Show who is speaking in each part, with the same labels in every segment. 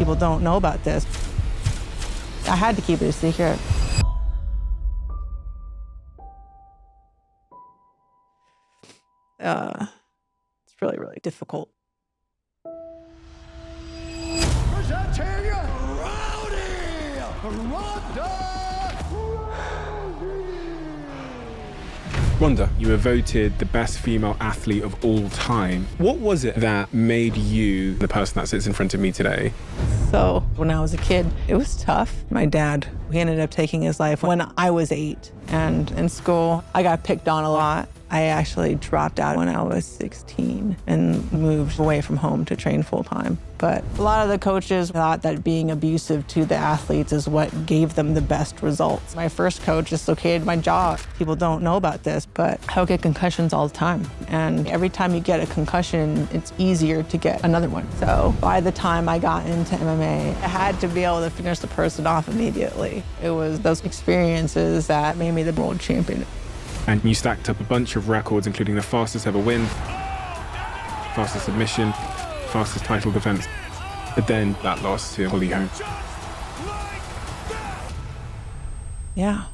Speaker 1: People don't know about this. I had to keep it a secret. It's really, really difficult.
Speaker 2: Presenting Rowdy Ronda
Speaker 3: Ronda, you were voted the best female athlete of all time. What was it that made you the person that sits in front of me today?
Speaker 1: So when I was a kid, it was tough. My dad, he ended up taking his life when I was 8. And in school, I got picked on a lot. I actually dropped out when I was 16 and moved away from home to train full time. But a lot of the coaches thought that being abusive to the athletes is what gave them the best results. My first coach dislocated my jaw. People don't know about this, but I would get concussions all the time. And every time you get a concussion, it's easier to get another one. So by the time I got into MMA, I had to be able to finish the person off immediately. It was those experiences that made me the world champion.
Speaker 3: And you stacked up a bunch of records, including the fastest ever win, fastest submission, fastest title defense. But then that loss to Holly Holm.
Speaker 1: Yeah.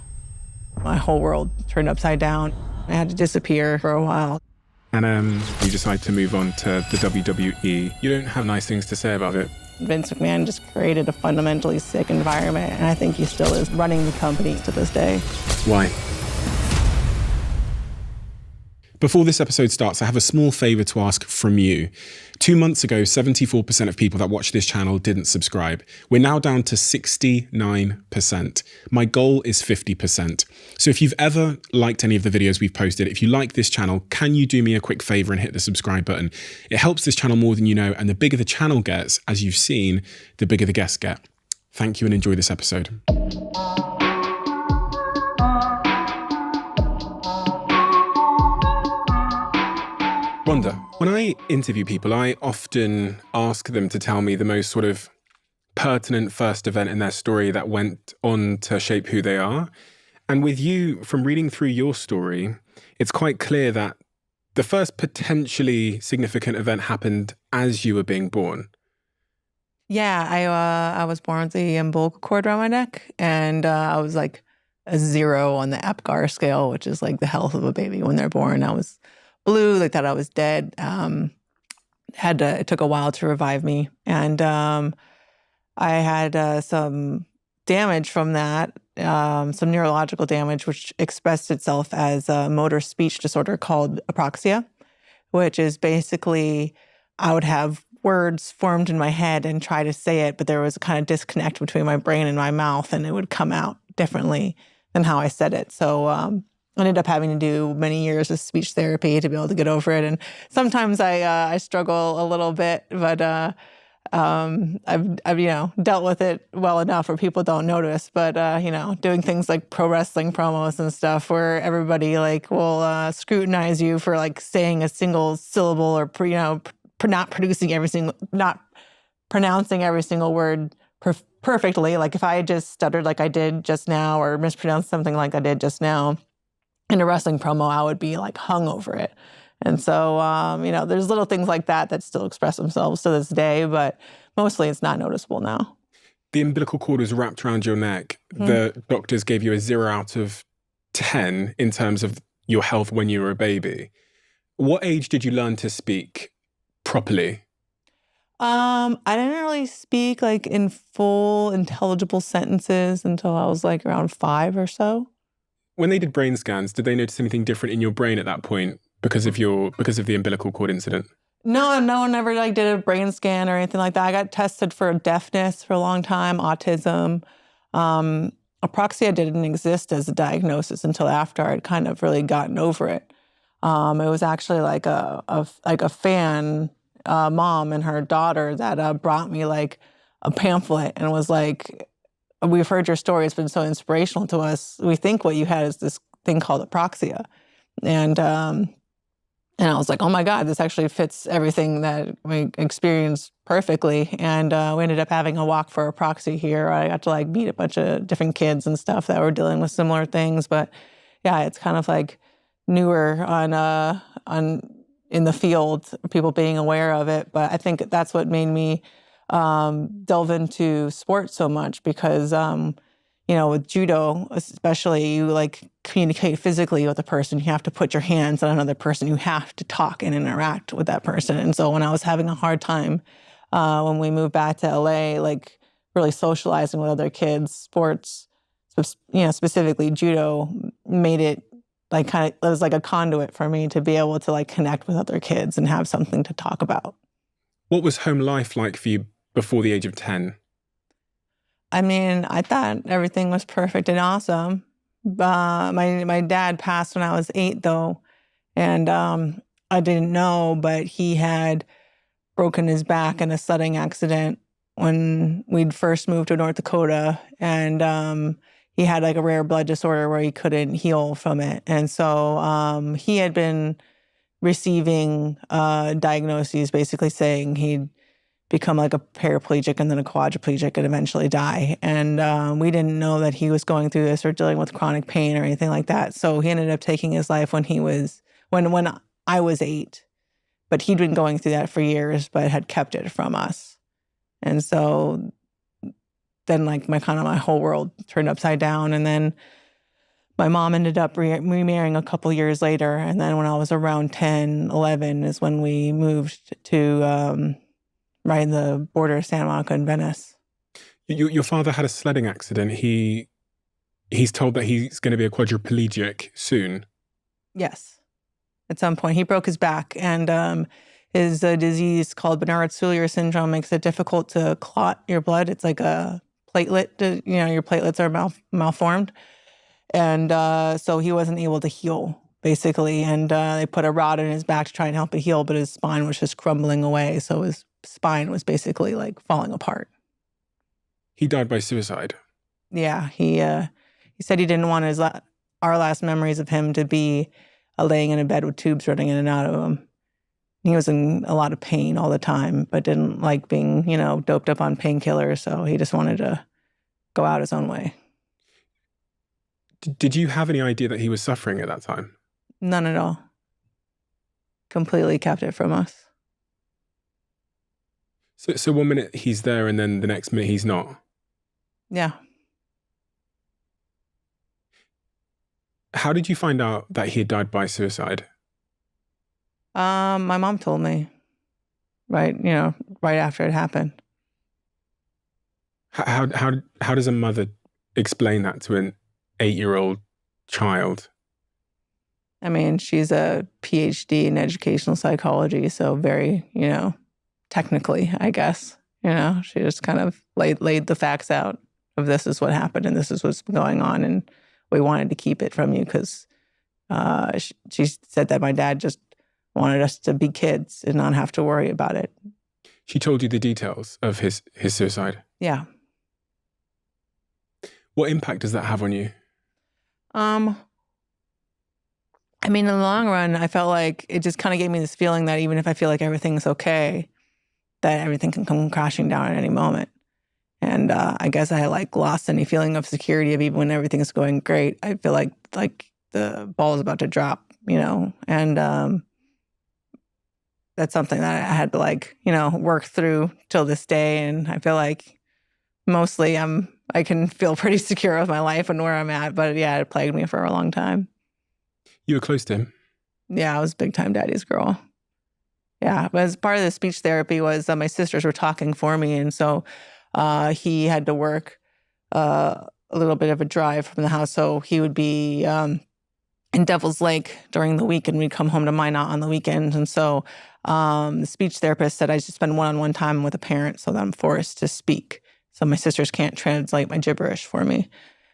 Speaker 1: My whole world turned upside down. I had to disappear for a while.
Speaker 3: And you decide to move on to the WWE. You don't have nice things to say about it.
Speaker 1: Vince McMahon just created a fundamentally sick environment, and I think he still is running the company to this day.
Speaker 3: Why? Before this episode starts, I have a small favor to ask from you. 2 months ago, 74% of people that watch this channel didn't subscribe. We're now down to 69%. My goal is 50%. So if you've ever liked any of the videos we've posted, if you like this channel, can you do me a quick favor and hit the subscribe button? It helps this channel more than you know, and the bigger the channel gets, as you've seen, the bigger the guests get. Thank you and enjoy this episode. Ronda, when I interview people, I often ask them to tell me the most sort of pertinent first event in their story that went on to shape who they are. And with you, from reading through your story, it's quite clear that the first potentially significant event happened as you were being born.
Speaker 1: Yeah, I was born with the umbilical cord around my neck, and I was like a 0 on the APGAR scale, which is like the health of a baby when they're born. I was blue, they thought I was dead. It took a while to revive me. And I had some damage from that, some neurological damage, which expressed itself as a motor speech disorder called apraxia, which is basically I would have words formed in my head and try to say it, but there was a kind of disconnect between my brain and my mouth, and it would come out differently than how I said it. So I ended up having to do many years of speech therapy to be able to get over it. And sometimes I struggle a little bit, but I've dealt with it well enough where people don't notice. But doing things like pro wrestling promos and stuff where everybody will scrutinize you for saying a single syllable or not pronouncing every single word perfectly. Like if I just stuttered like I did just now or mispronounced something like I did just now, in a wrestling promo, I would be hung over it. And so, there's little things like that that still express themselves to this day, but mostly it's not noticeable now.
Speaker 3: The umbilical cord was wrapped around your neck. Mm-hmm. The doctors gave you a 0 out of 10 in terms of your health when you were a baby. What age did you learn to speak properly?
Speaker 1: I didn't really speak in full intelligible sentences until I was around 5 or so.
Speaker 3: When they did brain scans, did they notice anything different in your brain at that point because of the umbilical cord incident?
Speaker 1: No one ever did a brain scan or anything like that. I got tested for deafness for a long time, autism. Apraxia didn't exist as a diagnosis until after I'd kind of really gotten over it. It was actually a fan mom and her daughter that brought me a pamphlet and was like, "We've heard your story. It's been so inspirational to us. We think what you had is this thing called apraxia." And I was like, "Oh my God, this actually fits everything that we experienced perfectly." And we ended up having a walk for apraxia here. I got to meet a bunch of different kids and stuff that were dealing with similar things. But yeah, it's kind of newer on in the field, people being aware of it. But I think that's what made me delve into sports so much because, with judo, especially, you like communicate physically with a person. You have to put your hands on another person. You have to talk and interact with that person. And so when I was having a hard time when we moved back to LA, like really socializing with other kids, sports, specifically judo, made it like it was like a conduit for me to be able to like connect with other kids and have something to talk about.
Speaker 3: What was home life like for you before the age of 10?
Speaker 1: I mean, I thought everything was perfect and awesome. My dad passed when I was 8, though, and I didn't know, but he had broken his back in a sledding accident when we'd first moved to North Dakota, and he had like a rare blood disorder where he couldn't heal from it. And so he had been receiving diagnoses basically saying he'd become like a paraplegic and then a quadriplegic and eventually die. And we didn't know that he was going through this or dealing with chronic pain or anything like that. So he ended up taking his life when I was 8. But he'd been going through that for years, but had kept it from us. And so then like my whole world turned upside down. And then my mom ended up remarrying a couple years later. And then when I was around 10, 11 is when we moved to right in the border of Santa Monica and Venice.
Speaker 3: Your father had a sledding accident. He's told that he's going to be a quadriplegic soon.
Speaker 1: Yes. At some point. He broke his back, and his disease called Bernard-Soulier syndrome makes it difficult to clot your blood. It's like a platelet, your platelets are malformed. And so he wasn't able to heal, basically. And they put a rod in his back to try and help it heal, but his spine was just crumbling away. So his spine was basically like falling apart.
Speaker 3: He died by suicide.
Speaker 1: Yeah, he said he didn't want our last memories of him to be laying in a bed with tubes running in and out of him. He was in a lot of pain all the time, but didn't like being, doped up on painkillers. So he just wanted to go out his own way.
Speaker 3: Did you have any idea that he was suffering at that time?
Speaker 1: None at all. Completely kept it from us.
Speaker 3: So 1 minute he's there and then the next minute he's not?
Speaker 1: Yeah.
Speaker 3: How did you find out that he had died by suicide?
Speaker 1: My mom told me, right after it happened.
Speaker 3: How does a mother explain that to an 8-year-old child?
Speaker 1: I mean, she's a PhD in educational psychology, so very, technically, I guess. She just kind of laid the facts out of this is what happened and this is what's going on, and we wanted to keep it from you because she said that my dad just wanted us to be kids and not have to worry about it.
Speaker 3: She told you the details of his suicide?
Speaker 1: Yeah.
Speaker 3: What impact does that have on you?
Speaker 1: I mean, in the long run, I felt like it just kind of gave me this feeling that even if I feel like everything's okay, that everything can come crashing down at any moment. And I guess I lost any feeling of security of even when everything's going great. I feel like the ball is about to drop, and that's something that I had to work through till this day. And I feel like mostly I can feel pretty secure with my life and where I'm at. But yeah, it plagued me for a long time.
Speaker 3: You were close to him?
Speaker 1: Yeah, I was big time daddy's girl. Yeah, but as part of the speech therapy was my sisters were talking for me. And so he had to work a little bit of a drive from the house. So he would be in Devil's Lake during the week and we'd come home to Minot on the weekends. And so the speech therapist said I should spend one-on-one time with a parent so that I'm forced to speak. So my sisters can't translate my gibberish for me.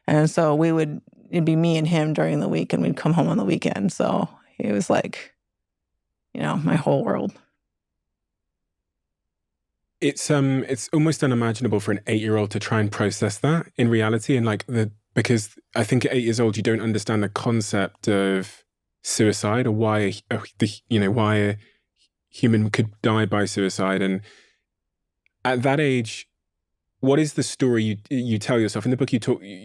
Speaker 1: And so it'd be me and him during the week and we'd come home on the weekend. So it was like, my whole world.
Speaker 3: It's almost unimaginable for an 8-year-old to try and process that in reality. And because I think at 8 years old, you don't understand the concept of suicide or why a human could die by suicide. And at that age, what is the story you tell yourself? In the book, you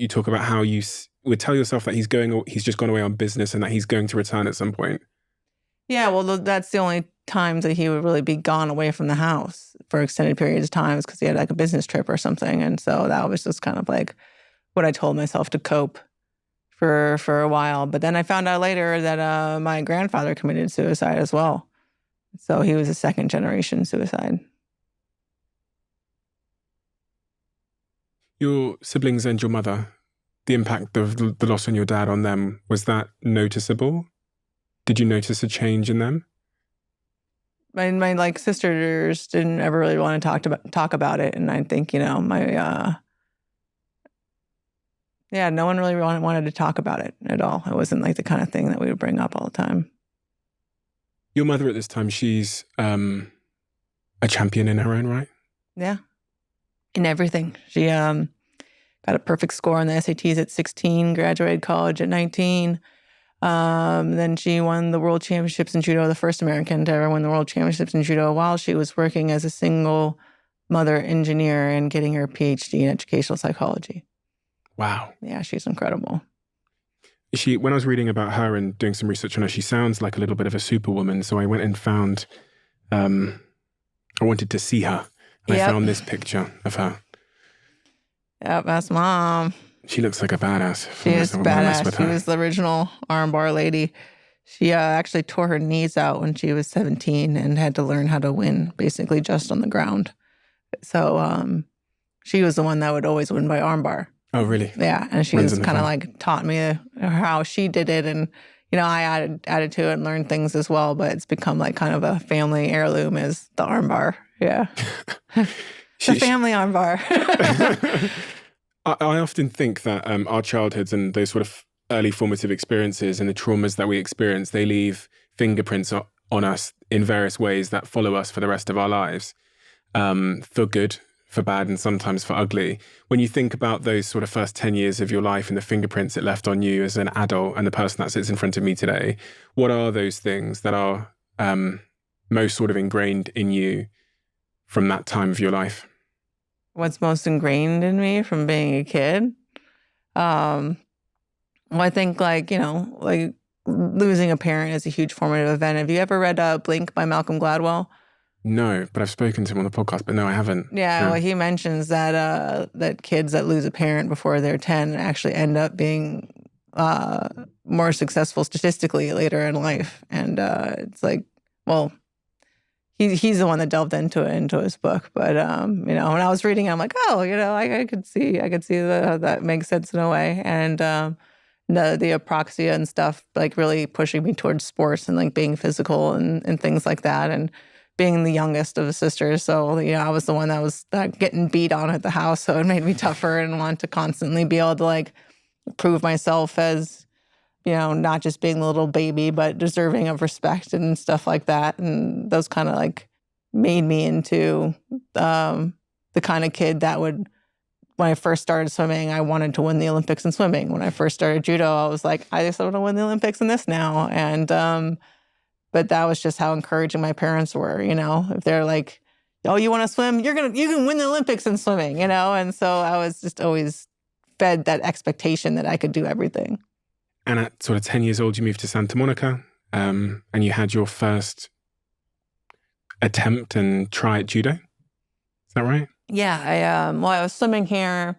Speaker 3: talk about how you would tell yourself that he's just gone away on business and that he's going to return at some point.
Speaker 1: Yeah, well, that's the only times that he would really be gone away from the house for extended periods of times because he had like a business trip or something. And so that was just kind of like what I told myself to cope for a while. But then I found out later that my grandfather committed suicide as well. So he was a second generation suicide.
Speaker 3: Your siblings and your mother, the impact of the loss on your dad on them, was that noticeable? Did you notice a change in them?
Speaker 1: My like sisters didn't ever really want to talk about it, and I think no one really wanted to talk about it at all. It wasn't like the kind of thing that we would bring up all the time.
Speaker 3: Your mother at this time, she's a champion in her own right.
Speaker 1: Yeah, in everything. She got a perfect score on the SATs at 16, graduated college at 19. Then she won the world championships in judo, the first American to ever win the world championships in judo while she was working as a single mother engineer and getting her PhD in educational psychology. Wow. Yeah, she's incredible.
Speaker 3: When I was reading about her and doing some research on her, she sounds like a little bit of a superwoman. So I went and found, I wanted to see her. And I found this picture of her.
Speaker 1: Yep, that's Mom.
Speaker 3: She looks like a badass.
Speaker 1: She is badass. She was the original armbar lady. She actually tore her knees out when she was 17 and had to learn how to win basically just on the ground. So she was the one that would always win by armbar.
Speaker 3: Oh, really?
Speaker 1: Yeah, and she just kind of like taught me how she did it. And, I added to it and learned things as well. But it's become like kind of a family heirloom is the armbar. Yeah. The family armbar.
Speaker 3: I often think that our childhoods and those sort of early formative experiences and the traumas that we experience, they leave fingerprints on us in various ways that follow us for the rest of our lives, for good, for bad, and sometimes for ugly. When you think about those sort of first 10 years of your life and the fingerprints it left on you as an adult and the person that sits in front of me today, what are those things that are most sort of ingrained in you from that time of your life?
Speaker 1: What's most ingrained in me from being a kid? Well, I think like losing a parent is a huge formative event. Have you ever read Blink by Malcolm Gladwell?
Speaker 3: No, but I've spoken to him on the podcast, but no, I haven't.
Speaker 1: Yeah, no. Well, he mentions that that kids that lose a parent before they're 10 actually end up being more successful statistically later in life. And it's like, well, he's the one that delved into his book. But when I was reading it, I'm like, oh, I could see that makes sense in a way. And the apraxia and stuff, like really pushing me towards sports and like being physical and things like that. And being the youngest of the sisters. So, I was the one that was getting beat on at the house. So it made me tougher and want to constantly be able to like prove myself as, not just being the little baby, but deserving of respect and stuff like that. And those kind of like made me into the kind of kid that would, when I first started swimming, I wanted to win the Olympics in swimming. When I first started judo, I was like, I just want to win the Olympics in this now. And, but that was just how encouraging my parents were, if they're like, oh, you want to swim? You can win the Olympics in swimming, And so I was just always fed that expectation that I could do everything.
Speaker 3: And at sort of 10 years old, you moved to Santa Monica, and you had your first attempt and try at judo. Is that right?
Speaker 1: Yeah, I was swimming here,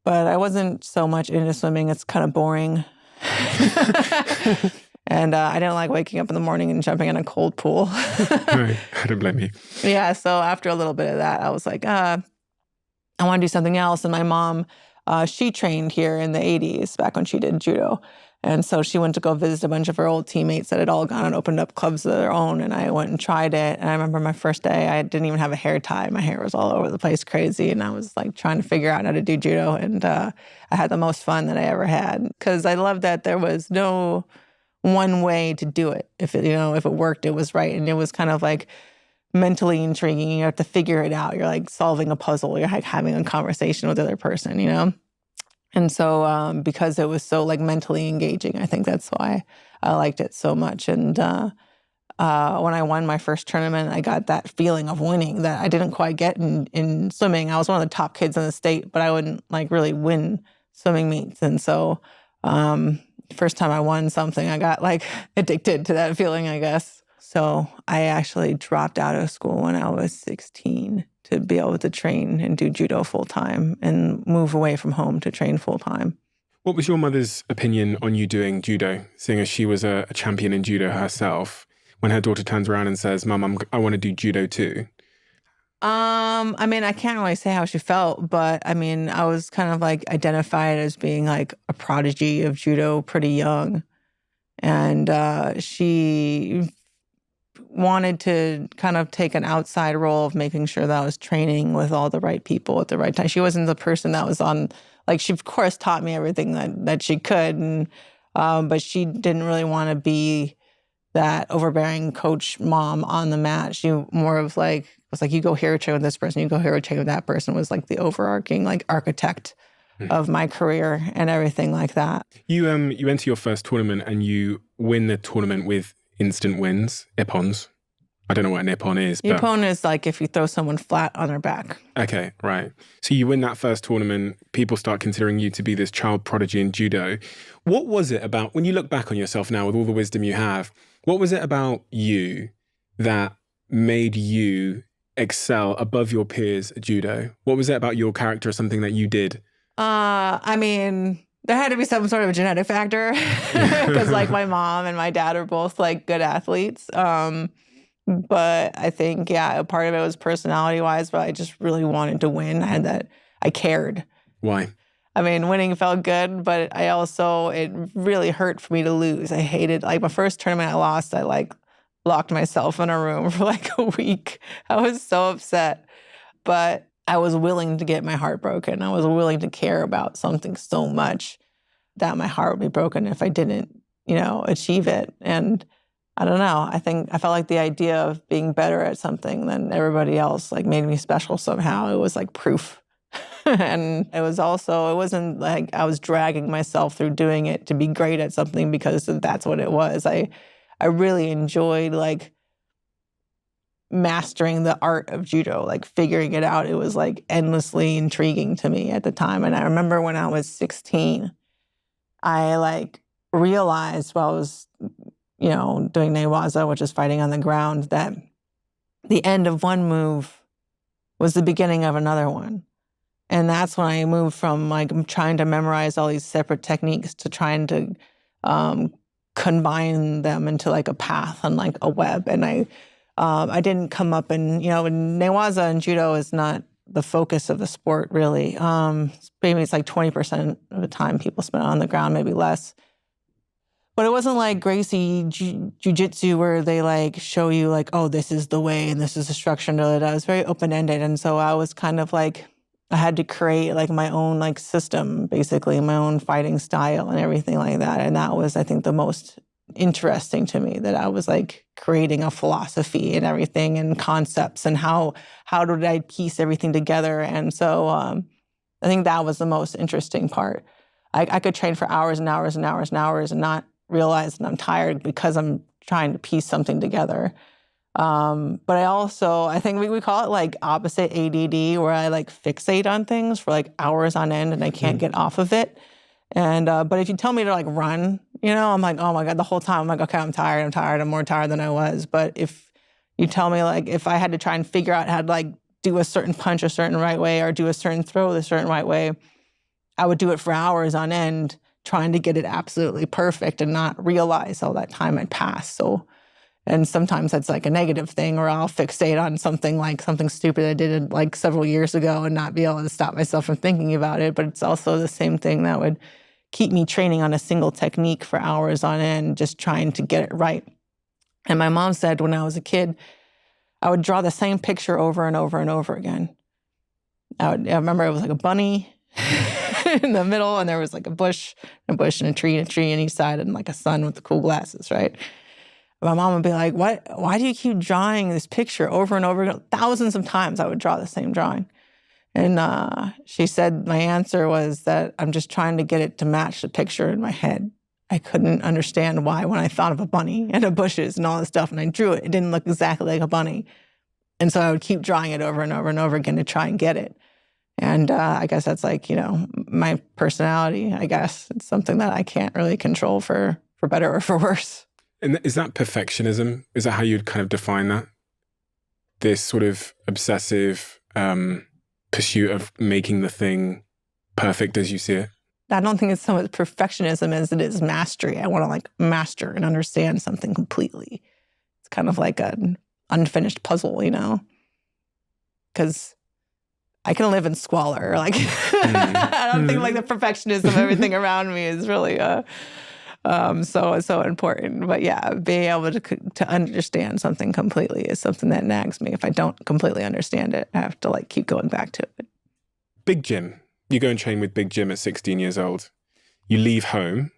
Speaker 1: but I wasn't so much into swimming. It's kind of boring. And I didn't like waking up in the morning and jumping in a cold pool.
Speaker 3: Right. I don't blame you.
Speaker 1: Yeah, so after a little bit of that, I was like, I want to do something else. And my mom, she trained here in the 80s, back when she did judo. And so she went to go visit a bunch of her old teammates that had all gone and opened up clubs of their own. And I went and tried it. And I remember my first day, I didn't even have a hair tie. My hair was all over the place, crazy. And I was like trying to figure out how to do judo. And I had the most fun that I ever had because I loved that there was no one way to do it. If it worked, it was right. And it was kind of like mentally intriguing. You have to figure it out. You're like solving a puzzle. You're like having a conversation with the other person, And so because it was so like mentally engaging, I think that's why I liked it so much. And when I won my first tournament, I got that feeling of winning that I didn't quite get in swimming. I was one of the top kids in the state, but I wouldn't like really win swimming meets. And so first time I won something, I got like addicted to that feeling, I guess. So I actually dropped out of school when I was 16 to be able to train and do judo full time and move away from home to train full time.
Speaker 3: What was your mother's opinion on you doing judo, seeing as she was a champion in judo herself, when her daughter turns around and says, Mum, I want to do judo too?
Speaker 1: I mean, I can't really say how she felt, but I mean, I was kind of like identified as being like a prodigy of judo pretty young. And she wanted to kind of take an outside role of making sure that I was training with all the right people at the right time. She wasn't the person that was on, like, she of course taught me everything that she could, and but she didn't really want to be that overbearing coach mom on the mat. She more of like, was like, you go here, train with this person, you go here, train with that person, was like the overarching like architect of my career and everything like that.
Speaker 3: You enter your first tournament and you win the tournament with instant wins, ippons. I don't know what an ippon is.
Speaker 1: Ippon is like if you throw someone flat on their back.
Speaker 3: Okay, right. So you win that first tournament, people start considering you to be this child prodigy in judo. What was it about, when you look back on yourself now with all the wisdom you have, what was it about you that made you excel above your peers at judo? What was it about your character or something that you did?
Speaker 1: I mean, there had to be some sort of a genetic factor because like my mom and my dad are both like good athletes. But I think, yeah, a part of it was personality wise, but I just really wanted to win. I cared.
Speaker 3: Why?
Speaker 1: I mean, winning felt good, but it really hurt for me to lose. I hated, like my first tournament I lost, I like locked myself in a room for like a week. I was so upset, but I was willing to get my heart broken. I was willing to care about something so much that my heart would be broken if I didn't, achieve it. And I don't know. I felt like the idea of being better at something than everybody else like made me special somehow. It was like proof. And it wasn't like I was dragging myself through doing it to be great at something because that's what it was. I really enjoyed like mastering the art of judo, like figuring it out. It was like endlessly intriguing to me at the time. And I remember when I was 16, I like realized while I was, doing newaza, which is fighting on the ground, that the end of one move was the beginning of another one. And that's when I moved from like trying to memorize all these separate techniques to trying to combine them into like a path and like a web. And I didn't come up and, newaza and judo is not the focus of the sport, really. Maybe it's like 20% of the time people spend on the ground, maybe less. But it wasn't like Gracie jiu-jitsu where they like show you like, oh, this is the way and this is the structure. And it was very open-ended. And so I was kind of like, I had to create like my own like system, basically my own fighting style and everything like that. And that was, I think, the most interesting to me, that I was like creating a philosophy and everything and concepts and how did I piece everything together. And so I think that was the most interesting part. I could train for hours and hours and hours and hours and not realize that I'm tired because I'm trying to piece something together. But I think we call it like opposite ADD, where I like fixate on things for like hours on end and I can't get off of it. And, but if you tell me to like run, I'm like, oh my God, the whole time I'm like, okay, I'm tired. I'm more tired than I was. But if you tell me like, if I had to try and figure out how to like do a certain punch a certain right way or do a certain throw a certain right way, I would do it for hours on end, trying to get it absolutely perfect and not realize all that time had passed. So, and sometimes that's like a negative thing, or I'll fixate on something stupid I did like several years ago and not be able to stop myself from thinking about it. But it's also the same thing that would keep me training on a single technique for hours on end, just trying to get it right. And my mom said when I was a kid, I would draw the same picture over and over and over again. I remember it was like a bunny in the middle, and there was like a bush and a tree on each side, and like a sun with the cool glasses, right? My mom would be like, why do you keep drawing this picture over and over again? Thousands of times I would draw the same drawing. And she said my answer was that I'm just trying to get it to match the picture in my head. I couldn't understand why when I thought of a bunny and the bushes and all this stuff and I drew it, it didn't look exactly like a bunny. And so I would keep drawing it over and over and over again to try and get it. And I guess that's like, my personality, I guess. It's something that I can't really control for better or for worse.
Speaker 3: And is that perfectionism? Is that how you'd kind of define that? This sort of obsessive pursuit of making the thing perfect as you see it?
Speaker 1: I don't think it's so much perfectionism as it is mastery. I want to like master and understand something completely. It's kind of like an unfinished puzzle, you know? Because I can live in squalor. Like, I don't think like the perfectionism of everything around me is really so important. But yeah, being able to understand something completely is something that nags me. If I don't completely understand it, I have to like keep going back to it.
Speaker 3: Big Jim. You go and train with Big Jim at 16 years old. You leave home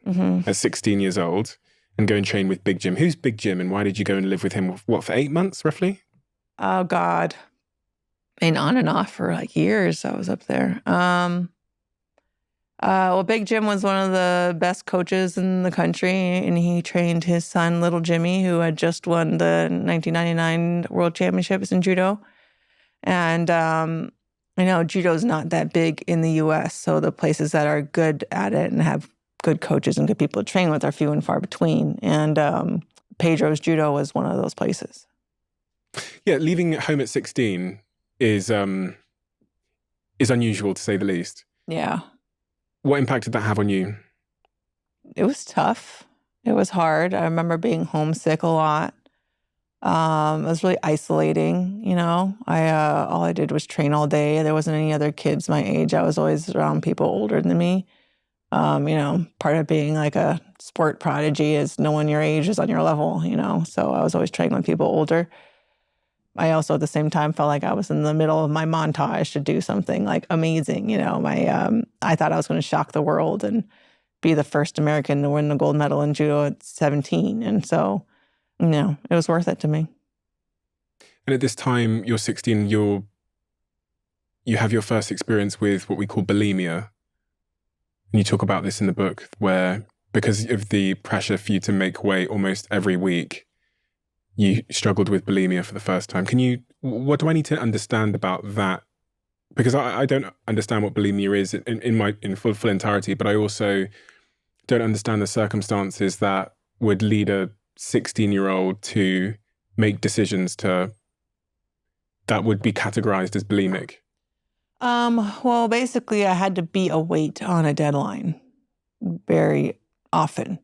Speaker 3: at 16 years old and go and train with Big Jim. Who's Big Jim and why did you go and live with him, what, for 8 months roughly?
Speaker 1: Oh, God. And on and off for like years I was up there. Well, Big Jim was one of the best coaches in the country, and he trained his son, Little Jimmy, who had just won the 1999 World Championships in Judo. And I know judo's not that big in the U.S., so the places that are good at it and have good coaches and good people to train with are few and far between. And Pedro's Judo was one of those places.
Speaker 3: Yeah, leaving home at 16 is unusual, to say the least.
Speaker 1: Yeah.
Speaker 3: What impact did that have on you?
Speaker 1: It was tough. It was hard. I remember being homesick a lot. It was really isolating, you know. All I did was train all day. There wasn't any other kids my age. I was always around people older than me. You know, part of being like a sport prodigy is no one your age is on your level, you know. So I was always training with people older. I also at the same time felt like I was in the middle of my montage to do something like amazing, you know. I thought I was going to shock the world and be the first American to win the gold medal in judo at 17. And so, you know, it was worth it to me.
Speaker 3: And at this time, you're 16, you have your first experience with what we call bulimia. And you talk about this in the book where, because of the pressure for you to make weight almost every week, you struggled with bulimia for the first time. What do I need to understand about that? Because I don't understand what bulimia is in full entirety, but I also don't understand the circumstances that would lead a 16-year-old to make decisions that would be categorized as bulimic.
Speaker 1: Well, basically I had to beat a weight on a deadline very often.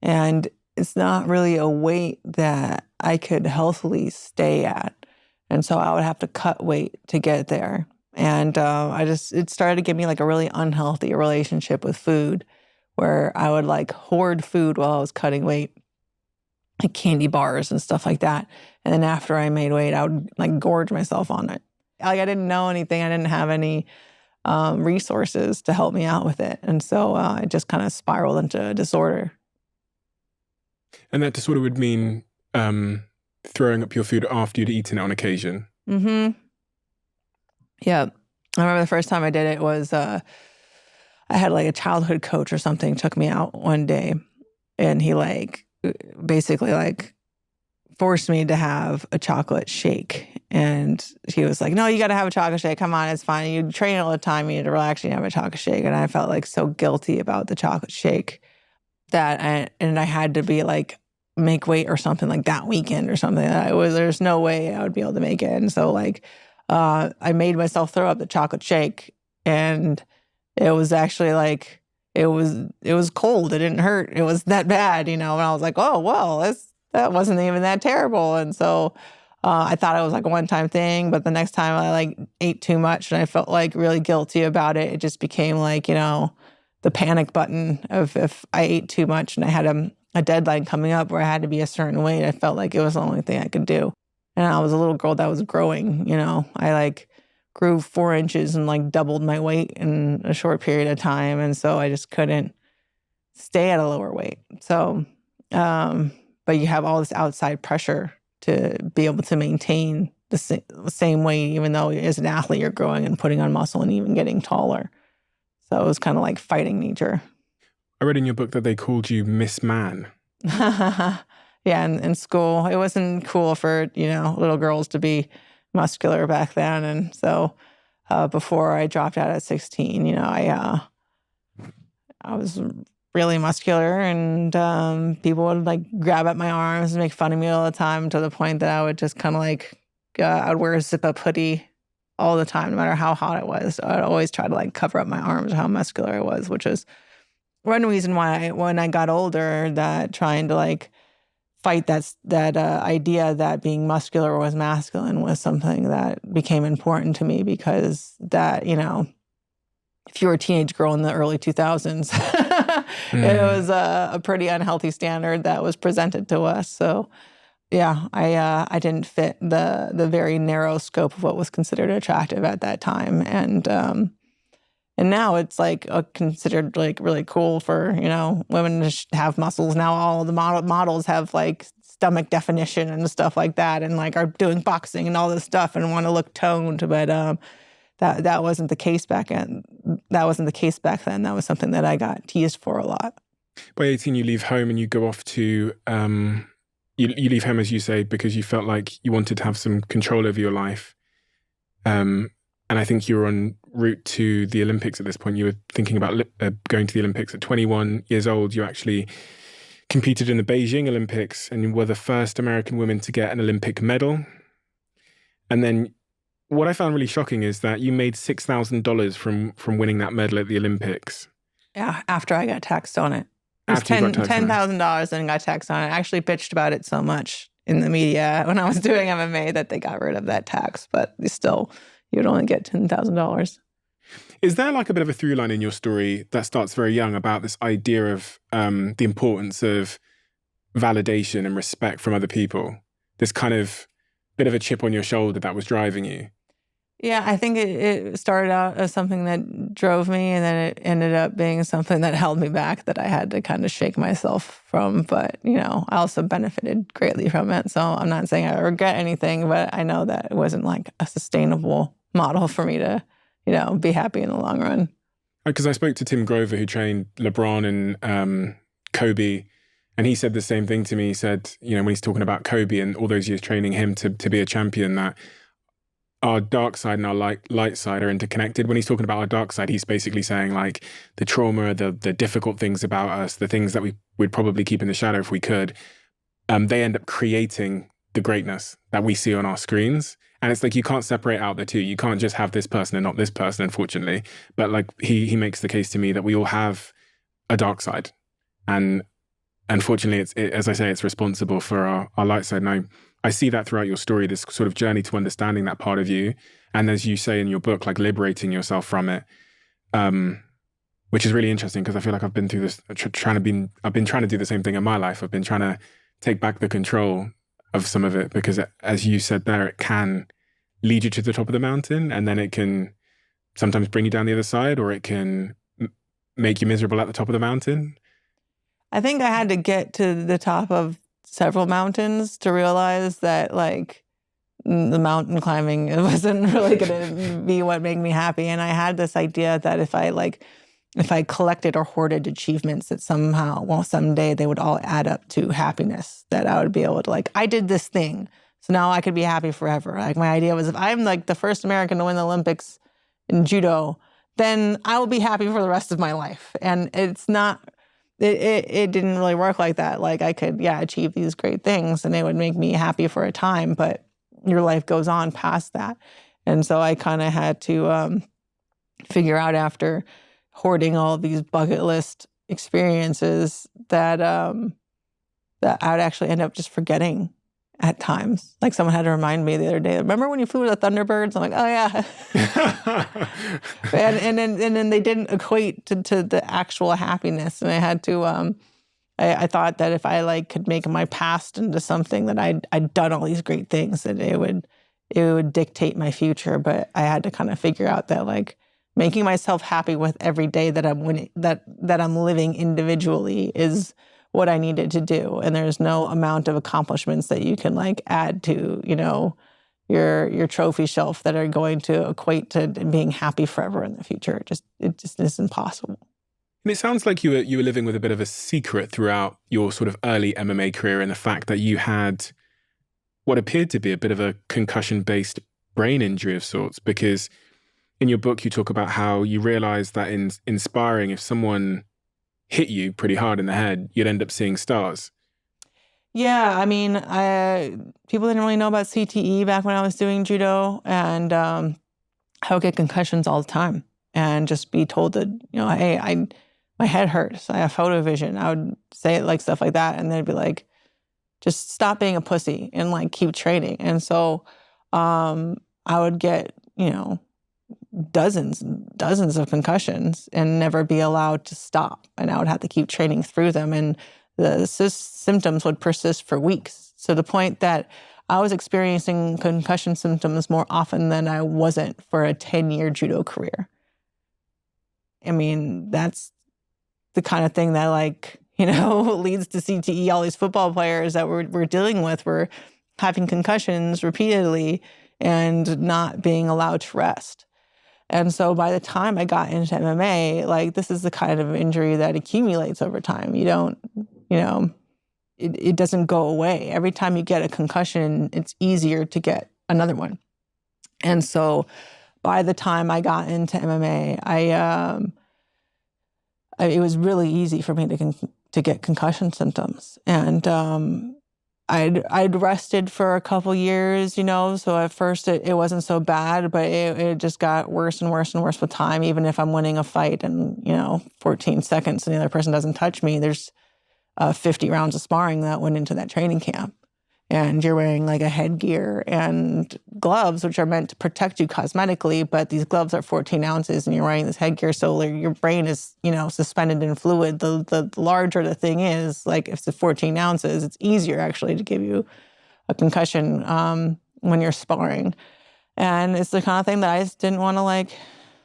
Speaker 1: And it's not really a weight that I could healthily stay at. And so I would have to cut weight to get there. And it started to give me like a really unhealthy relationship with food where I would like hoard food while I was cutting weight, like candy bars and stuff like that. And then after I made weight, I would like gorge myself on it. Like I didn't know anything. I didn't have any resources to help me out with it. And so it just kind of spiraled into a disorder.
Speaker 3: And that disorder would mean throwing up your food after you'd eaten it on occasion.
Speaker 1: Mm-hmm. Yeah. I remember the first time I did it was I had like a childhood coach or something took me out one day, and he like basically like forced me to have a chocolate shake. And he was like, no, you got to have a chocolate shake. Come on, it's fine. You train all the time. You need to relax. You have a chocolate shake. And I felt like so guilty about the chocolate shake that I had to be like make weight or something like that weekend or something. There's no way I would be able to make it. And so like I made myself throw up the chocolate shake, and it was actually like it was cold. It didn't hurt. It was that bad, you know. And I was like, oh well, that wasn't even that terrible. And so I thought it was like a one-time thing, but the next time I like ate too much and I felt like really guilty about it, it just became like, you know, the panic button of if I ate too much and I had a deadline coming up where I had to be a certain weight, I felt like it was the only thing I could do. And I was a little girl that was growing, you know. I like grew 4 inches and like doubled my weight in a short period of time. And so I just couldn't stay at a lower weight. So, but you have all this outside pressure to be able to maintain the same weight, even though as an athlete you're growing and putting on muscle and even getting taller. So it was kind of like fighting nature.
Speaker 3: I read in your book that they called you Miss Man.
Speaker 1: Yeah, in school. It wasn't cool for, you know, little girls to be muscular back then. And so before I dropped out at 16, you know, I was really muscular, and people would like grab at my arms and make fun of me all the time, to the point that I would just kind of like, I'd wear a zip-up hoodie all the time, no matter how hot it was. So I'd always try to like cover up my arms, how muscular I was, which is one reason why when I got older, that trying to like fight that idea that being muscular was masculine was something that became important to me, because that, you know, if you were a teenage girl in the early 2000s, it was a pretty unhealthy standard that was presented to us. So yeah, I didn't fit the very narrow scope of what was considered attractive at that time. And now it's like considered like really cool for, you know, women to have muscles. Now all the models have like stomach definition and stuff like that, and like are doing boxing and all this stuff and want to look toned. But that wasn't the case back then. That wasn't the case back then. That was something that I got teased for a lot.
Speaker 3: By 18, you leave home and you go off to, you leave home, as you say, because you felt like you wanted to have some control over your life. And I think you were en route to the Olympics at this point. You were thinking about going to the Olympics at 21 years old. You actually competed in the Beijing Olympics and you were the first American woman to get an Olympic medal. And then what I found really shocking is that you made $6,000 from winning that medal at the Olympics.
Speaker 1: Yeah, after I got taxed on it. It was
Speaker 3: After you got taxed on it.
Speaker 1: $10,000 and got taxed on it. I actually bitched about it so much in the media when I was doing MMA that they got rid of that tax, but still, you'd only get $10,000.
Speaker 3: Is there like a bit of a through line in your story that starts very young about this idea of the importance of validation and respect from other people? This kind of bit of a chip on your shoulder that was driving you?
Speaker 1: Yeah, I think it started out as something that drove me, and then it ended up being something that held me back, that I had to kind of shake myself from. But, you know, I also benefited greatly from it. So I'm not saying I regret anything, but I know that it wasn't like a sustainable model for me to, you know, be happy in the long run.
Speaker 3: Because I spoke to Tim Grover, who trained LeBron and Kobe, and he said the same thing to me. He said, you know, when he's talking about Kobe and all those years training him to be a champion, that our dark side and our light side are interconnected. When he's talking about our dark side, he's basically saying like the trauma, the difficult things about us, the things that we'd probably keep in the shadow if we could, they end up creating the greatness that we see on our screens. And it's like, you can't separate out the two. You can't just have this person and not this person, unfortunately. But like he makes the case to me that we all have a dark side. And unfortunately, as I say, it's responsible for our light side. And I see that throughout your story, this sort of journey to understanding that part of you. And as you say in your book, like liberating yourself from it, which is really interesting, because I feel like I've been through this, I've been trying to do the same thing in my life. I've been trying to take back the control of some of it, because as you said there, it can lead you to the top of the mountain, and then it can sometimes bring you down the other side, or it can make you miserable at the top of the mountain.
Speaker 1: I think I had to get to the top of several mountains to realize that like the mountain climbing, it wasn't really going to be what made me happy. And I had this idea that if I collected or hoarded achievements, that someday they would all add up to happiness, that I would be able to like, I did this thing, so now I could be happy forever. Like my idea was, if I'm like the first American to win the Olympics in Judo, then I will be happy for the rest of my life. And it's not, it didn't really work like that. Like I could, achieve these great things and they would make me happy for a time, but your life goes on past that. And so I kind of had to figure out, after hoarding all these bucket list experiences, that that I would actually end up just forgetting at times. Like someone had to remind me the other day, remember when you flew with the Thunderbirds? I'm like, oh yeah. and then they didn't equate to the actual happiness. And I had to, I thought that if I like could make my past into something, that I'd done all these great things, that it would dictate my future. But I had to kind of figure out that like making myself happy with every day that I'm winning, that I'm living individually, is what I needed to do. And there's no amount of accomplishments that you can like add to, you know, your trophy shelf that are going to equate to being happy forever in the future. It just is impossible.
Speaker 3: And it sounds like you were living with a bit of a secret throughout your sort of early MMA career, and the fact that you had what appeared to be a bit of a concussion-based brain injury of sorts, because in your book you talk about how you realized that in sparring, if someone hit you pretty hard in the head, you'd end up seeing stars.
Speaker 1: Yeah, I mean, people didn't really know about CTE back when I was doing judo, and I would get concussions all the time and just be told that, hey, my head hurts, I have photo vision. I would say like stuff like that, and they'd be like, just stop being a pussy and like keep training. And so I would get, dozens of concussions and never be allowed to stop. And I would have to keep training through them. And the symptoms would persist for weeks, to the point that I was experiencing concussion symptoms more often than I wasn't for a 10-year judo career. I mean, that's the kind of thing that leads to CTE. All these football players that we're dealing with were having concussions repeatedly and not being allowed to rest. And so by the time I got into MMA, this is the kind of injury that accumulates over time. You don't, it doesn't go away. Every time you get a concussion, it's easier to get another one. And so by the time I got into MMA, it was really easy for me to get concussion symptoms. And I'd rested for a couple years, so at first it wasn't so bad, but it just got worse and worse and worse with time. Even if I'm winning a fight and, 14 seconds and the other person doesn't touch me, there's 50 rounds of sparring that went into that training camp. And you're wearing a headgear and gloves, which are meant to protect you cosmetically, but these gloves are 14 ounces and you're wearing this headgear, so your brain is, suspended in fluid. The larger the thing is, if it's 14 ounces, it's easier actually to give you a concussion when you're sparring. And it's the kind of thing that I just didn't want to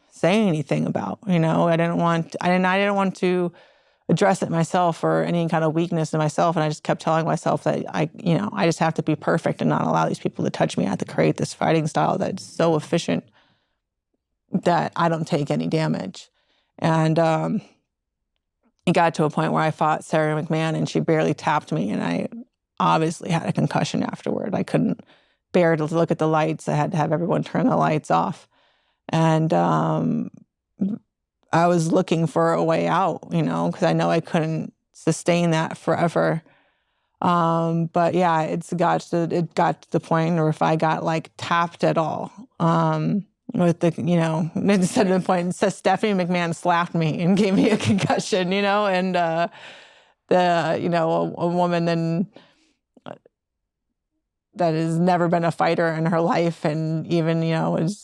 Speaker 1: say anything about. I didn't want to address it myself or any kind of weakness in myself. And I just kept telling myself that I just have to be perfect and not allow these people to touch me. I have to create this fighting style that's so efficient that I don't take any damage. And it got to a point where I fought Sarah McMahon and she barely tapped me. And I obviously had a concussion afterward. I couldn't bear to look at the lights. I had to have everyone turn the lights off. And I was looking for a way out, because I know I couldn't sustain that forever. But yeah, it got to the point where if I got tapped at all, with instead of the point, Stephanie McMahon slapped me and gave me a concussion, and a woman then that has never been a fighter in her life and even, is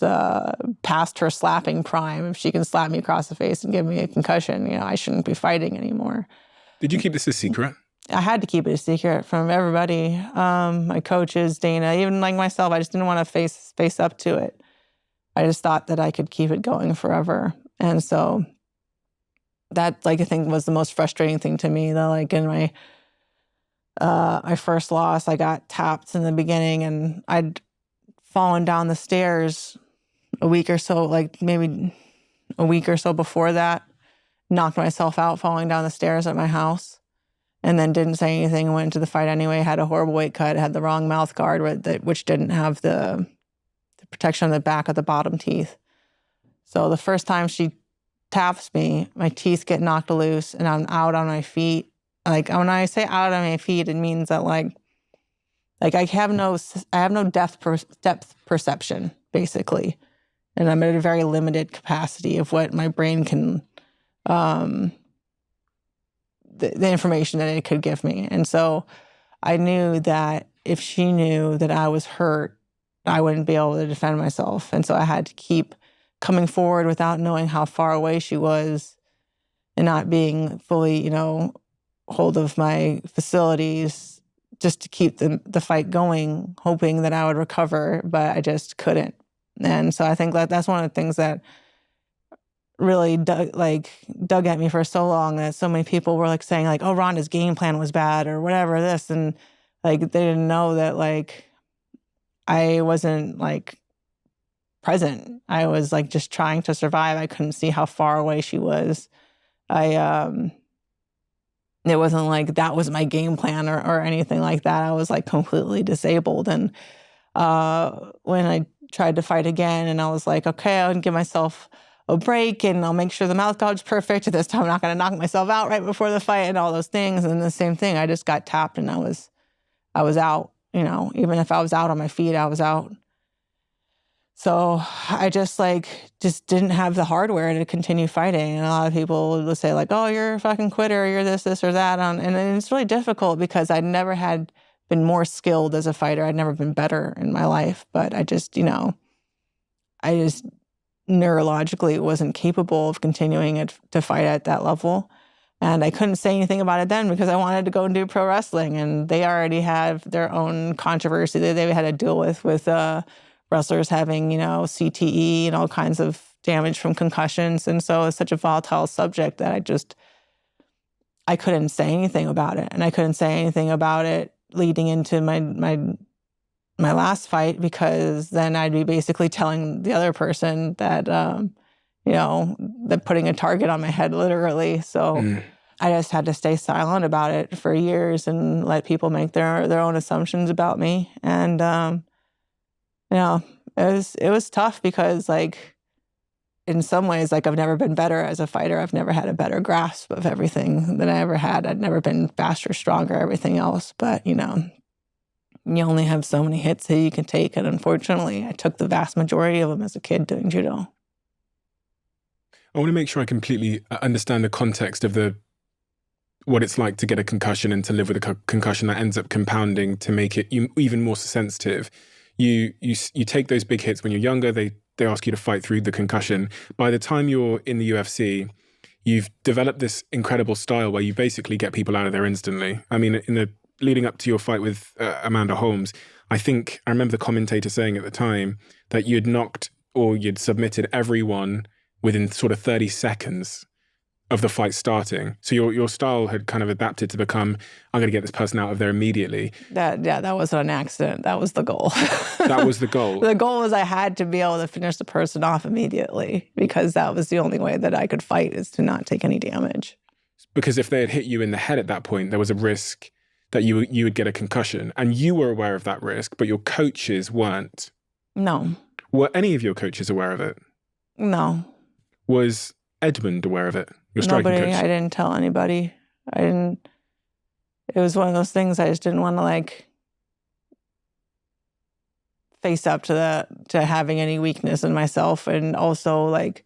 Speaker 1: past her slapping prime. If she can slap me across the face and give me a concussion, I shouldn't be fighting anymore.
Speaker 3: Did you keep this a secret?
Speaker 1: I had to keep it a secret from everybody. My coaches, Dana, even myself, I just didn't want to face up to it. I just thought that I could keep it going forever. And so that, I think was the most frustrating thing to me, that in my first loss, I got tapped in the beginning and I'd fallen down the stairs a week or so, maybe a week or so before that, knocked myself out falling down the stairs at my house, and then didn't say anything and went into the fight anyway. Had a horrible weight cut, had the wrong mouth guard, which didn't have the protection on the back of the bottom teeth. So the first time she taps me, my teeth get knocked loose and I'm out on my feet. When I say out on my feet, it means that I have no depth perception, basically. And I'm at a very limited capacity of what my brain can, the information that it could give me. And so I knew that if she knew that I was hurt, I wouldn't be able to defend myself. And so I had to keep coming forward without knowing how far away she was and not being fully, hold of my facilities, just to keep the fight going, hoping that I would recover, but I just couldn't. And so I think that's one of the things that really dug at me for so long, that so many people were saying oh, Ronda's game plan was bad or whatever this. And they didn't know that I wasn't present. I was just trying to survive. I couldn't see how far away she was. It wasn't that was my game plan or anything like that. I was completely disabled. And when I tried to fight again and I was okay, I would give myself a break and I'll make sure the mouth guard's perfect. This time I'm not going to knock myself out right before the fight and all those things. And the same thing, I just got tapped and I was out, you know, even if I was out on my feet, I was out. So I just didn't have the hardware to continue fighting. And a lot of people would say like, oh, you're a fucking quitter, you're this or that. And it's really difficult because I'd never had been more skilled as a fighter. I'd never been better in my life. But I just neurologically wasn't capable of continuing to fight at that level. And I couldn't say anything about it then because I wanted to go and do pro wrestling. And they already have their own controversy that they had to deal with wrestlers having, you know, CTE and all kinds of damage from concussions. And so it's such a volatile subject that I couldn't say anything about it. And I couldn't say anything about it leading into my last fight because then I'd be basically telling the other person that, you know, that putting a target on my head literally. So I just had to stay silent about it for years and let people make their own assumptions about me. And, you know, it was tough because like, in some ways, like I've never been better as a fighter. I've never had a better grasp of everything than I ever had. I'd never been faster, stronger, everything else. But, you know, you only have so many hits that you can take. And unfortunately, I took the vast majority of them as a kid doing judo.
Speaker 3: I want to make sure I completely understand the context of what it's like to get a concussion and to live with a concussion that ends up compounding to make it even more sensitive. You take those big hits when you're younger. They ask you to fight through the concussion. By the time you're in the UFC, you've developed this incredible style where you basically get people out of there instantly. I mean, in the leading up to your fight with Amanda Holmes, I remember the commentator saying at the time that you'd knocked or you'd submitted everyone within sort of 30 seconds of the fight starting. So your style had kind of adapted to become, I'm going to get this person out of there immediately.
Speaker 1: That wasn't an accident. That was the goal.
Speaker 3: That was the goal.
Speaker 1: The goal was I had to be able to finish the person off immediately because that was the only way that I could fight is to not take any damage. Because
Speaker 3: if they had hit you in the head at that point, there was a risk that you would get a concussion. And you were aware of that risk, but your coaches weren't.
Speaker 1: No.
Speaker 3: Were any of your coaches aware of it?
Speaker 1: No.
Speaker 3: Was Edmund aware of it? Your striking
Speaker 1: Nobody.
Speaker 3: coach?
Speaker 1: I didn't tell anybody. It was one of those things I just didn't want to like face up to having any weakness in myself. And also like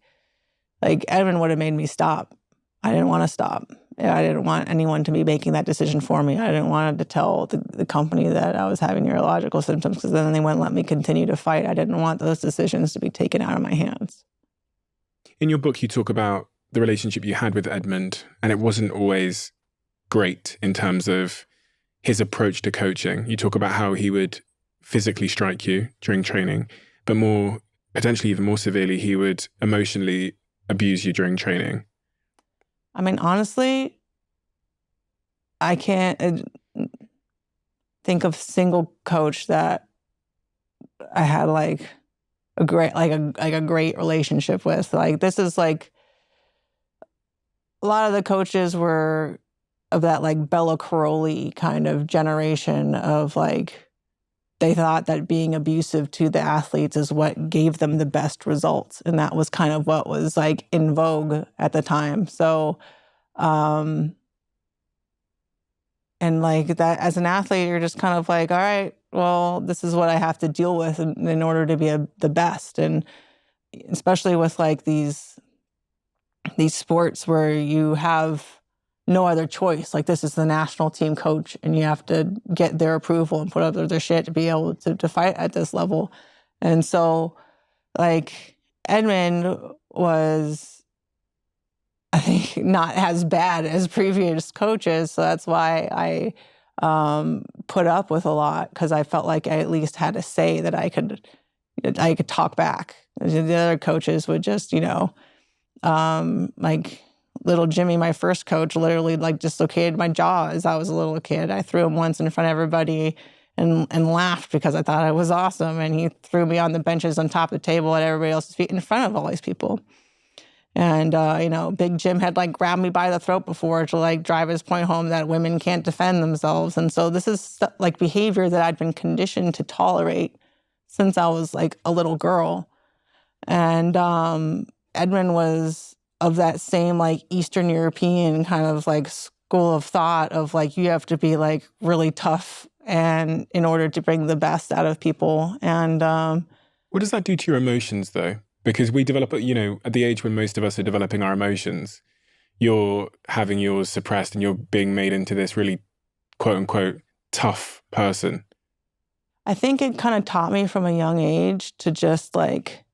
Speaker 1: Edmund would have made me stop. I didn't want to stop. I didn't want anyone to be making that decision for me. I didn't want to tell the company that I was having neurological symptoms because then they wouldn't let me continue to fight. I didn't want those decisions to be taken out of my hands.
Speaker 3: In your book, you talk about the relationship you had with Edmund, and it wasn't always great in terms of his approach to coaching. You talk about how he would physically strike you during training, but potentially even more severely, he would emotionally abuse you during training.
Speaker 1: I mean, honestly, I can't think of a single coach that I had like a great relationship with. Like this is like a lot of the coaches were of that like Bella Caroli kind of generation of like they thought that being abusive to the athletes is what gave them the best results. And that was kind of what was like in vogue at the time. So, and like that as an athlete, you're just kind of like, all right, well, this is what I have to deal with in order to be the best. And especially with like these sports where you have no other choice. Like this is the national team coach and you have to get their approval and put up their shit to be able to fight at this level. And so like Edmund was, I think, not as bad as previous coaches. So that's why I put up with a lot because I felt like I at least had to say that I could talk back. The other coaches would just, like little Jimmy, my first coach, literally like dislocated my jaw as I was a little kid. I threw him once in front of everybody and laughed because I thought I was awesome. And he threw me on the benches on top of the table at everybody else's feet in front of all these people. And, Big Jim had like grabbed me by the throat before to like drive his point home that women can't defend themselves. And so this is like behavior that I'd been conditioned to tolerate since I was like a little girl. And Edmund was of that same like Eastern European kind of like school of thought of like you have to be like really tough and in order to bring the best out of people. And
Speaker 3: what does that do to your emotions though? Because we develop, you know, at the age when most of us are developing our emotions, you're having yours suppressed and you're being made into this really quote unquote tough person.
Speaker 1: I think it kind of taught me from a young age to just like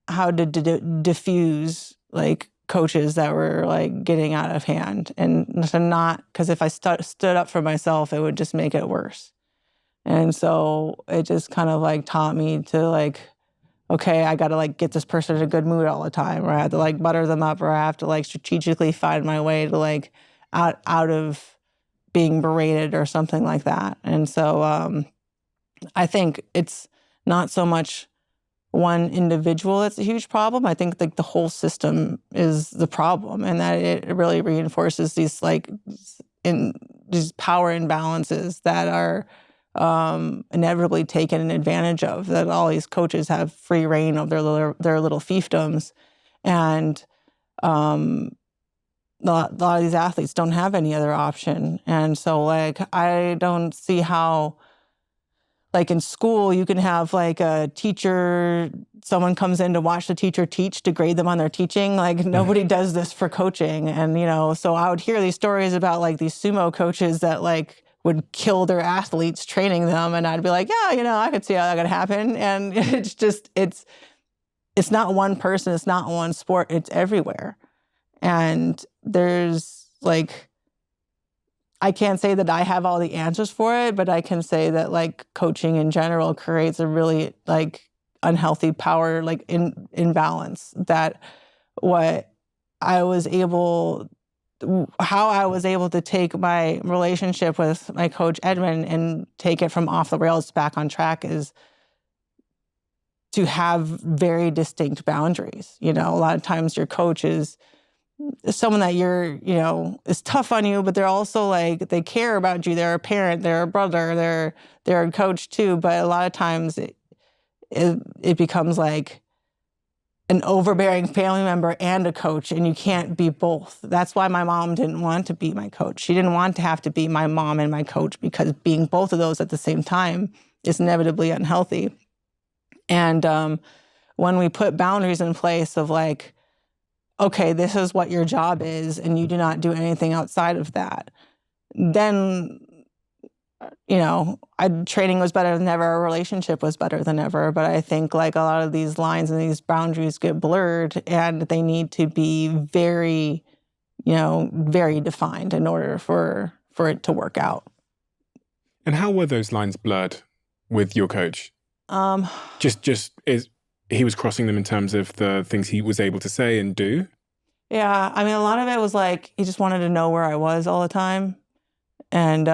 Speaker 1: how to diffuse like coaches that were like getting out of hand, and to not, because if I stood up for myself, it would just make it worse. And so it just kind of like taught me to like, okay, I got to like get this person in a good mood all the time, or I have to like butter them up, or I have to like strategically find my way to like out of being berated or something like that. And so I think it's not so much one individual that's a huge problem. I think like the whole system is the problem, and that it really reinforces these like these power imbalances that are inevitably taken advantage of, that all these coaches have free reign of their little fiefdoms. And a lot of these athletes don't have any other option. And so like, I don't see how, like in school, you can have like a teacher, someone comes in to watch the teacher teach to grade them on their teaching. Like nobody does this for coaching. And, you know, so I would hear these stories about like these sumo coaches that like would kill their athletes training them. And I'd be like, yeah, you know, I could see how that could happen. And it's just, it's not one person, it's not one sport, it's everywhere. And there's like, I can't say that I have all the answers for it, but I can say that like coaching in general creates a really like unhealthy power, like imbalance, that how I was able to take my relationship with my coach Edmund and take it from off the rails back on track is to have very distinct boundaries. You know, a lot of times your coach is someone that is tough on you, but they're also like, they care about you. They're a parent, they're a brother, they're a coach too. But a lot of times it becomes like an overbearing family member and a coach, and you can't be both. That's why my mom didn't want to be my coach. She didn't want to have to be my mom and my coach, because being both of those at the same time is inevitably unhealthy. And when we put boundaries in place of like, okay, this is what your job is, and you do not do anything outside of that, then, you know, training was better than ever, our relationship was better than ever. But I think like a lot of these lines and these boundaries get blurred, and they need to be very, very defined in order for it to work out.
Speaker 3: And how were those lines blurred with your coach? He was crossing them in terms of the things he was able to say and do?
Speaker 1: Yeah, I mean, a lot of it was like, he just wanted to know where I was all the time. And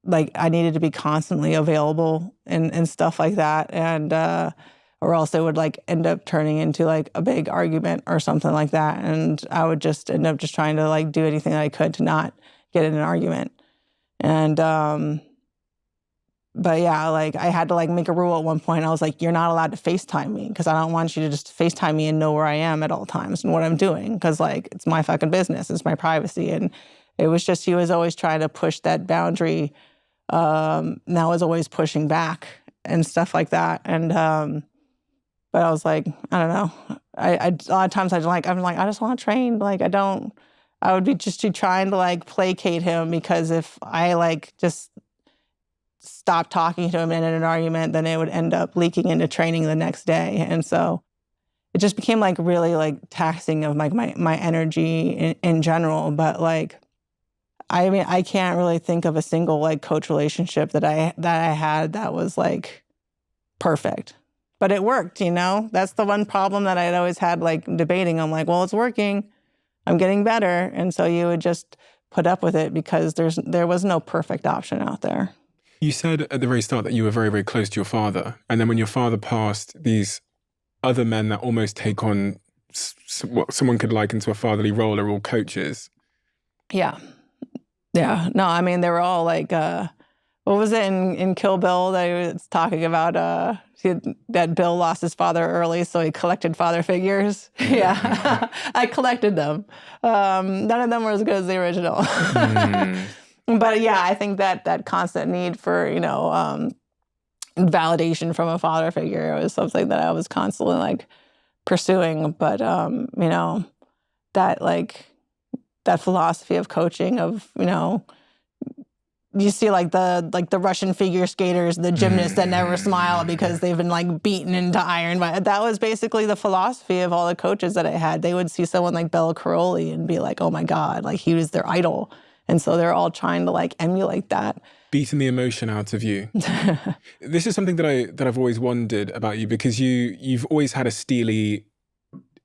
Speaker 1: like I needed to be constantly available and stuff like that. And or else it would like end up turning into like a big argument or something like that. And I would just end up just trying to like do anything that I could to not get in an argument. And but yeah, like I had to like make a rule at one point. I was like, you're not allowed to FaceTime me, because I don't want you to just FaceTime me and know where I am at all times and what I'm doing, because like it's my fucking business, it's my privacy. And it was just, he was always trying to push that boundary. And I was always pushing back and stuff like that. And but I was like, I don't know. A lot of times I'm like, I just want to train. Like I would be just trying to like placate him, because if I like just stop talking to him in an argument, then it would end up leaking into training the next day. And so it just became like really like taxing of like my energy in general. But like, I mean, I can't really think of a single like coach relationship that I had that was like perfect, but it worked, you know? That's the one problem that I'd always had like debating. I'm like, well, it's working. I'm getting better. And so you would just put up with it, because there was no perfect option out there.
Speaker 3: You said at the very start that you were very, very close to your father. And then when your father passed, these other men that almost take on what someone could liken to a fatherly role are all coaches.
Speaker 1: Yeah. Yeah. No, I mean, they were all like what was it in Kill Bill that he was talking about? That Bill lost his father early, so he collected father figures. Yeah, I collected them. None of them were as good as the original. But yeah, I think that constant need for, validation from a father figure was something that I was constantly like pursuing. But that philosophy of coaching of, you see like the Russian figure skaters, the gymnasts that never smile because they've been like beaten into iron. But that was basically the philosophy of all the coaches that I had. They would see someone like Bella Caroli and be like, oh my God, like he was their idol. And so they're all trying to like emulate that.
Speaker 3: Beating the emotion out of you. This is something that I've always wondered about you, because you've always had a steely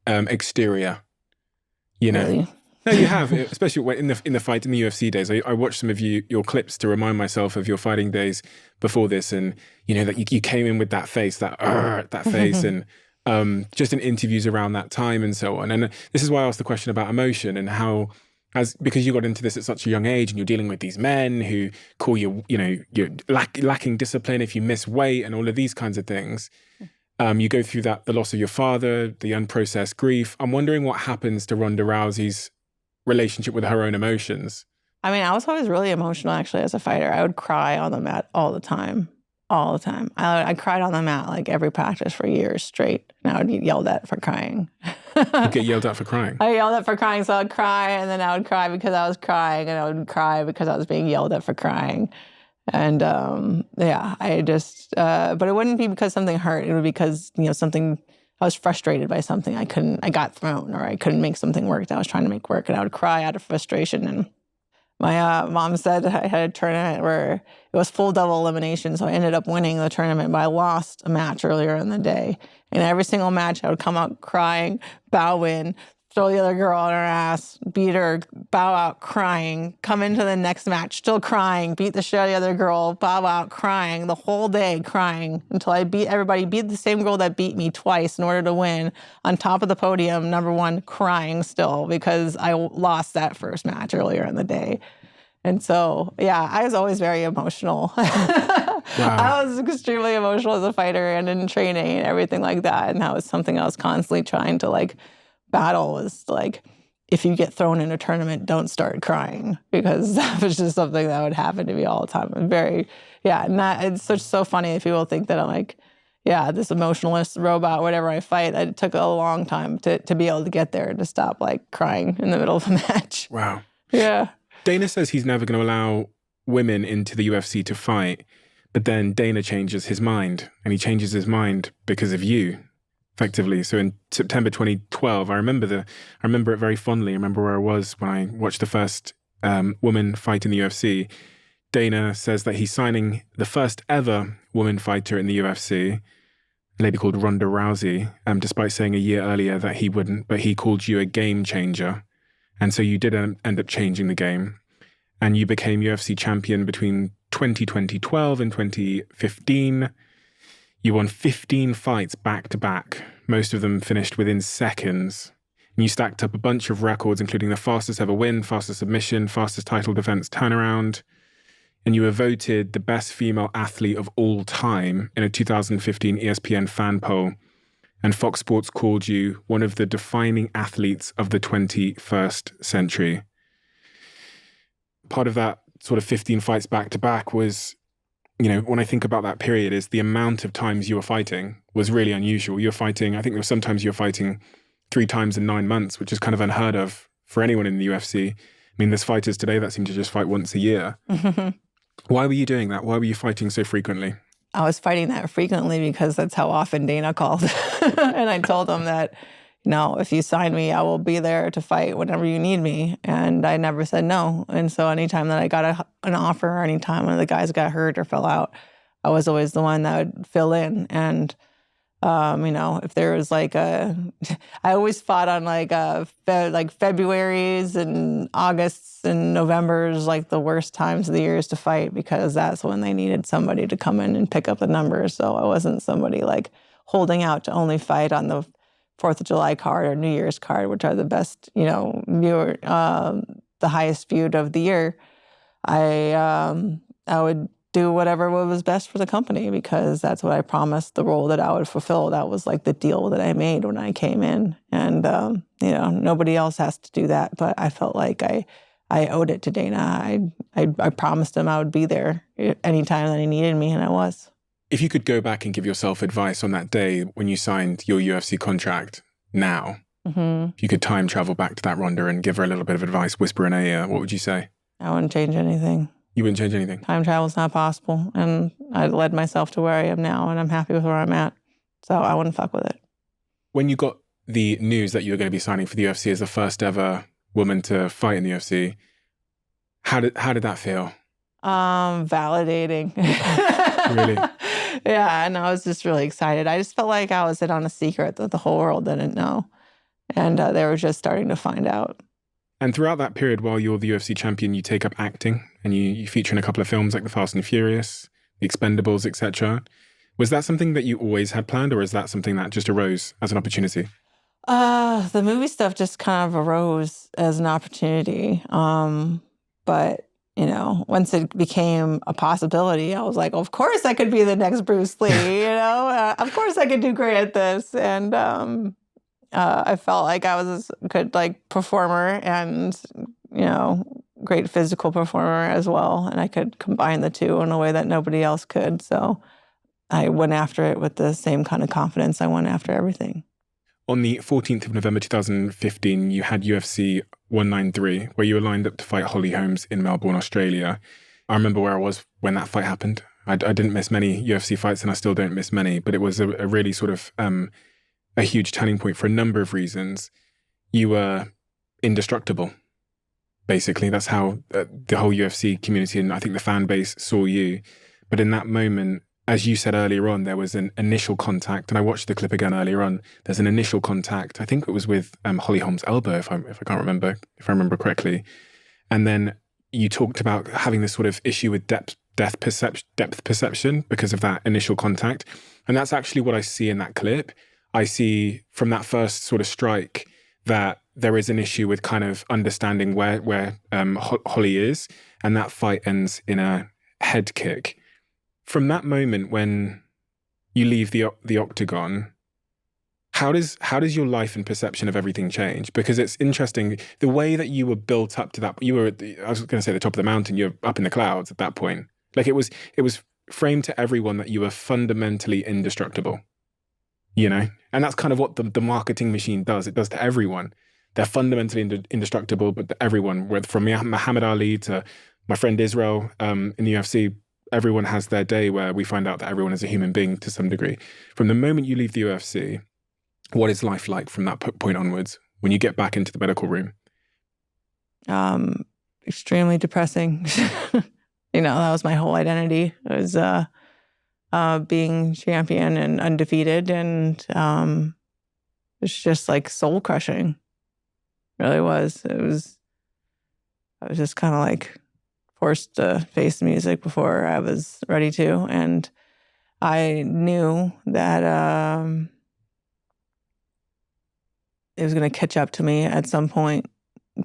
Speaker 3: exterior,
Speaker 1: Really?
Speaker 3: No, you have, especially in the fight in the UFC days. I watched some of your clips to remind myself of your fighting days before this, and that you came in with that face, that face, and just in interviews around that time and so on. And this is why I asked the question about emotion and how, because you got into this at such a young age, and you're dealing with these men who call you, you're lacking discipline if you miss weight and all of these kinds of things. You go through the loss of your father, the unprocessed grief. I'm wondering what happens to Ronda Rousey's relationship with her own emotions.
Speaker 1: I mean, I was always really emotional, actually, as a fighter. I would cry on the mat all the time. I cried on the mat like every practice for years straight, and I would get yelled at for crying.
Speaker 3: You get yelled at for crying?
Speaker 1: I yelled at for crying, so I'd cry, and then I would cry because I was crying, and I would cry because I was being yelled at for crying. And I just, but it wouldn't be because something hurt. It would be because, something, I was frustrated by something I got thrown, or I couldn't make something work that I was trying to make work, and I would cry out of frustration. And my mom said I had a tournament where it was full double elimination, so I ended up winning the tournament, but I lost a match earlier in the day. And every single match, I would come out crying, bow in, throw the other girl on her ass, beat her, bow out crying, come into the next match still crying, beat the shit out of the other girl, bow out crying, the whole day crying until I beat everybody, beat the same girl that beat me twice in order to win, on top of the podium, number one, crying still because I lost that first match earlier in the day. And so, yeah, I was always very emotional. Wow. I was extremely emotional as a fighter and in training and everything like that. And that was something I was constantly trying to like battle, was like, if you get thrown in a tournament, don't start crying, because that was just something that would happen to me all the time. And it's so funny if people think that I'm like, this emotionless robot, whatever I fight. It took a long time to be able to get there, to stop like crying in the middle of a match.
Speaker 3: Wow.
Speaker 1: Yeah.
Speaker 3: Dana says he's never going to allow women into the UFC to fight, but then Dana changes his mind, and he changes his mind because of you. Effectively. So in September 2012, I remember it very fondly. I remember where I was when I watched the first woman fight in the UFC. Dana says that he's signing the first ever woman fighter in the UFC, a lady called Ronda Rousey, despite saying a year earlier that he wouldn't, but he called you a game changer. And so you did end up changing the game, and you became UFC champion between 2012 and 2015. You won 15 fights back to back, most of them finished within seconds. And you stacked up a bunch of records, including the fastest ever win, fastest submission, fastest title defense turnaround. And you were voted the best female athlete of all time in a 2015 ESPN fan poll. And Fox Sports called you one of the defining athletes of the 21st century. Part of that sort of 15 fights back to back was, when I think about that period, is the amount of times you were fighting was really unusual. You're fighting, I think there were sometimes you're fighting 3 times in 9 months, which is kind of unheard of for anyone in the UFC. I mean, there's fighters today that seem to just fight once a year. Why were you doing that? Why were you fighting so frequently?
Speaker 1: I was fighting that frequently because that's how often Dana called. And I told him that, if you sign me, I will be there to fight whenever you need me. And I never said no. And so anytime that I got an offer, or anytime one of the guys got hurt or fell out, I was always the one that would fill in. And, if there was I always fought on February's and August's and November's, like the worst times of the years to fight, because that's when they needed somebody to come in and pick up the numbers. So I wasn't somebody like holding out to only fight on the 4th of July card or New Year's card, which are the best, the highest viewed of the year. I would do whatever was best for the company, because that's what I promised, the role that I would fulfill. That was like the deal that I made when I came in. And, nobody else has to do that. But I felt like I owed it to Dana. I promised him I would be there anytime that he needed me, and I was.
Speaker 3: If you could go back and give yourself advice on that day when you signed your UFC contract now, if you could time travel back to that Ronda and give her a little bit of advice, whisper in her ear, what would you say?
Speaker 1: I wouldn't change anything.
Speaker 3: You wouldn't change anything?
Speaker 1: Time travel's not possible. And I led myself to where I am now, and I'm happy with where I'm at. So I wouldn't fuck with it.
Speaker 3: When you got the news that you were going to be signing for the UFC as the first ever woman to fight in the UFC, how did that feel?
Speaker 1: Validating.
Speaker 3: Really?
Speaker 1: Yeah, and I was just really excited. I just felt like I was in on a secret that the whole world didn't know. And they were just starting to find out.
Speaker 3: And throughout that period, while you're the UFC champion, you take up acting and you feature in a couple of films like The Fast and Furious, The Expendables, etc. Was that something that you always had planned, or is that something that just arose as an opportunity?
Speaker 1: The movie stuff just kind of arose as an opportunity. But, once it became a possibility, I was like, of course I could be the next Bruce Lee, of course I could do great at this. And I felt like I was a good performer and, great physical performer as well. And I could combine the two in a way that nobody else could. So I went after it with the same kind of confidence I went after everything.
Speaker 3: On the 14th of November 2015, you had UFC 193, where you were lined up to fight Holly Holmes in Melbourne, Australia. I remember where I was when that fight happened. I didn't miss many UFC fights, and I still don't miss many, but it was a really sort of a huge turning point for a number of reasons. You were indestructible, basically. That's how the whole UFC community and I think the fan base saw you. But in that moment, as you said earlier on, there was an initial contact, and I watched the clip again earlier on. There's an initial contact. I think it was with Holly Holm's elbow, if I remember correctly. And then you talked about having this sort of issue with depth perception because of that initial contact, and that's actually what I see in that clip. I see from that first sort of strike that there is an issue with kind of understanding where Holly is, and that fight ends in a head kick. From that moment when you leave the octagon, how does your life and perception of everything change? Because it's interesting, the way that you were built up to that. You were, I was going to say, the top of the mountain. You're up in the clouds at that point. Like it was framed to everyone that you were fundamentally indestructible. And that's kind of what the marketing machine does. It does to everyone. They're fundamentally indestructible, but to everyone, from Muhammad Ali to my friend Israel in the UFC, everyone has their day where we find out that everyone is a human being to some degree. From the moment you leave the UFC, what is life like from that point onwards when you get back into the medical room?
Speaker 1: Extremely depressing. That was my whole identity. It was being champion and undefeated, and it's just soul crushing. It really was. I was just kind of forced to face the music before I was ready to, and I knew that it was going to catch up to me at some point,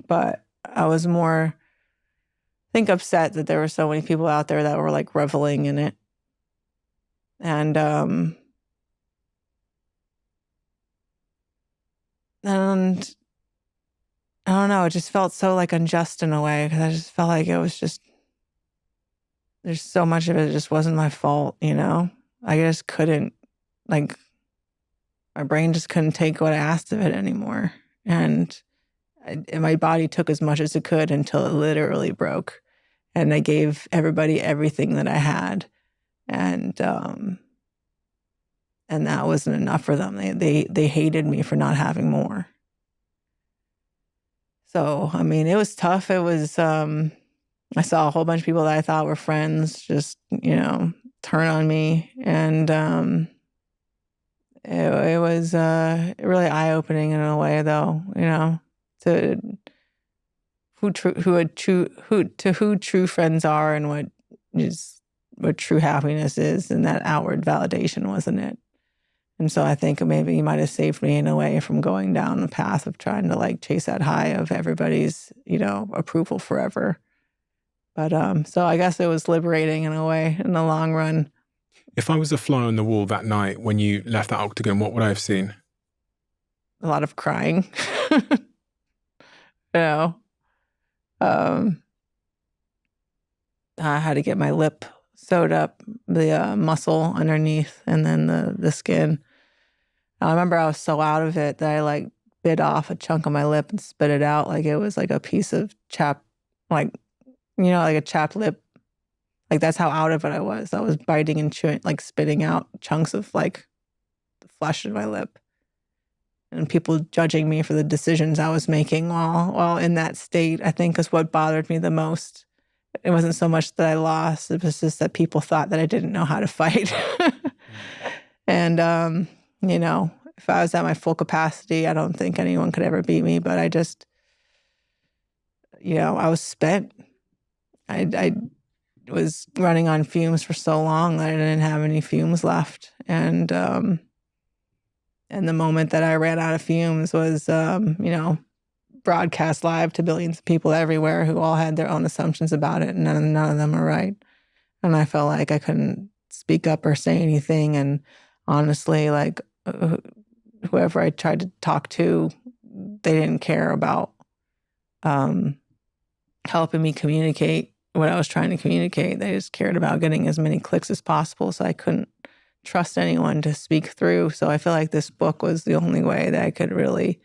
Speaker 1: but I was more, I think, upset that there were so many people out there that were reveling in it. And I don't know, it just felt so unjust in a way, because I just felt like it was just, there's so much of it just wasn't my fault, I just couldn't, my brain just couldn't take what I asked of it anymore. And my body took as much as it could until it literally broke. And I gave everybody everything that I had. And that wasn't enough for them. They hated me for not having more. So, it was tough. It was, I saw a whole bunch of people that I thought were friends just, turn on me. And it was really eye-opening in a way, though, to who true friends are and what true happiness is, and that outward validation wasn't it. And so I think maybe he might have saved me in a way from going down the path of trying to chase that high of everybody's, approval forever. But so I guess it was liberating in a way in the long run.
Speaker 3: If I was a fly on the wall that night when you left that octagon, what would I have seen?
Speaker 1: A lot of crying. You know, I had to get my lip sewed up, the muscle underneath, and then the skin. I remember I was so out of it that I like bit off a chunk of my lip and spit it out like it was like a piece of chapped, like, like a chapped lip. Like that's how out of it I was. I was biting and chewing, like spitting out chunks of like the flesh in my lip. And people judging me for the decisions I was making while in that state, I think is what bothered me the most. It wasn't so much that I lost, it was just that people thought that I didn't know how to fight. And, if I was at my full capacity, I don't think anyone could ever beat me, but I just, I was spent. I was running on fumes for so long that I didn't have any fumes left. And the moment that I ran out of fumes was, broadcast live to billions of people everywhere who all had their own assumptions about it, and none of them are right. And I felt like I couldn't speak up or say anything. And honestly, like whoever I tried to talk to, they didn't care about helping me communicate what I was trying to communicate. They just cared about getting as many clicks as possible. So I couldn't trust anyone to speak through. So I feel like this book was the only way that I could really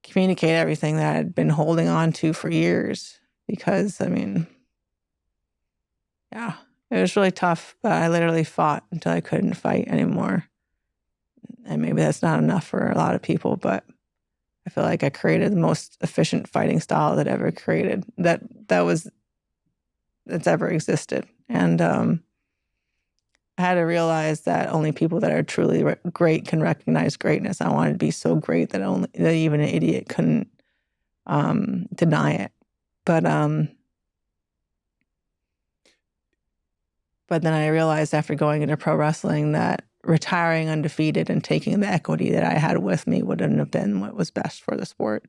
Speaker 1: communicate everything that I had been holding on to for years. Because, it was really tough, but I literally fought until I couldn't fight anymore. And maybe that's not enough for a lot of people, but I feel like I created the most efficient fighting style that ever created, that's ever existed. And I had to realize that only people that are truly great can recognize greatness. I wanted to be so great that even an idiot couldn't deny it. But then I realized after going into pro wrestling that retiring undefeated and taking the equity that I had with me wouldn't have been what was best for the sport,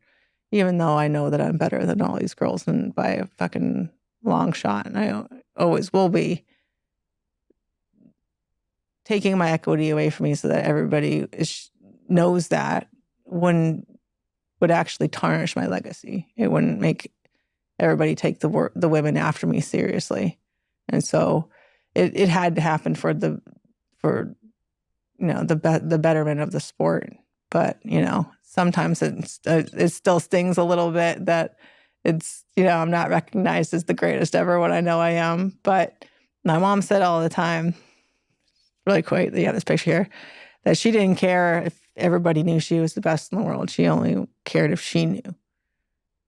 Speaker 1: even though I know that I'm better than all these girls and by a fucking long shot, and I always will be. Taking my equity away from me so that everybody knows that would actually tarnish my legacy. It wouldn't make everybody take the women after me seriously. And so it had to happen for the betterment of the sport. But, sometimes it still stings a little bit that it's, I'm not recognized as the greatest ever when I know I am. But my mom said all the time, really quick, this picture here, that she didn't care if everybody knew she was the best in the world. She only cared if she knew.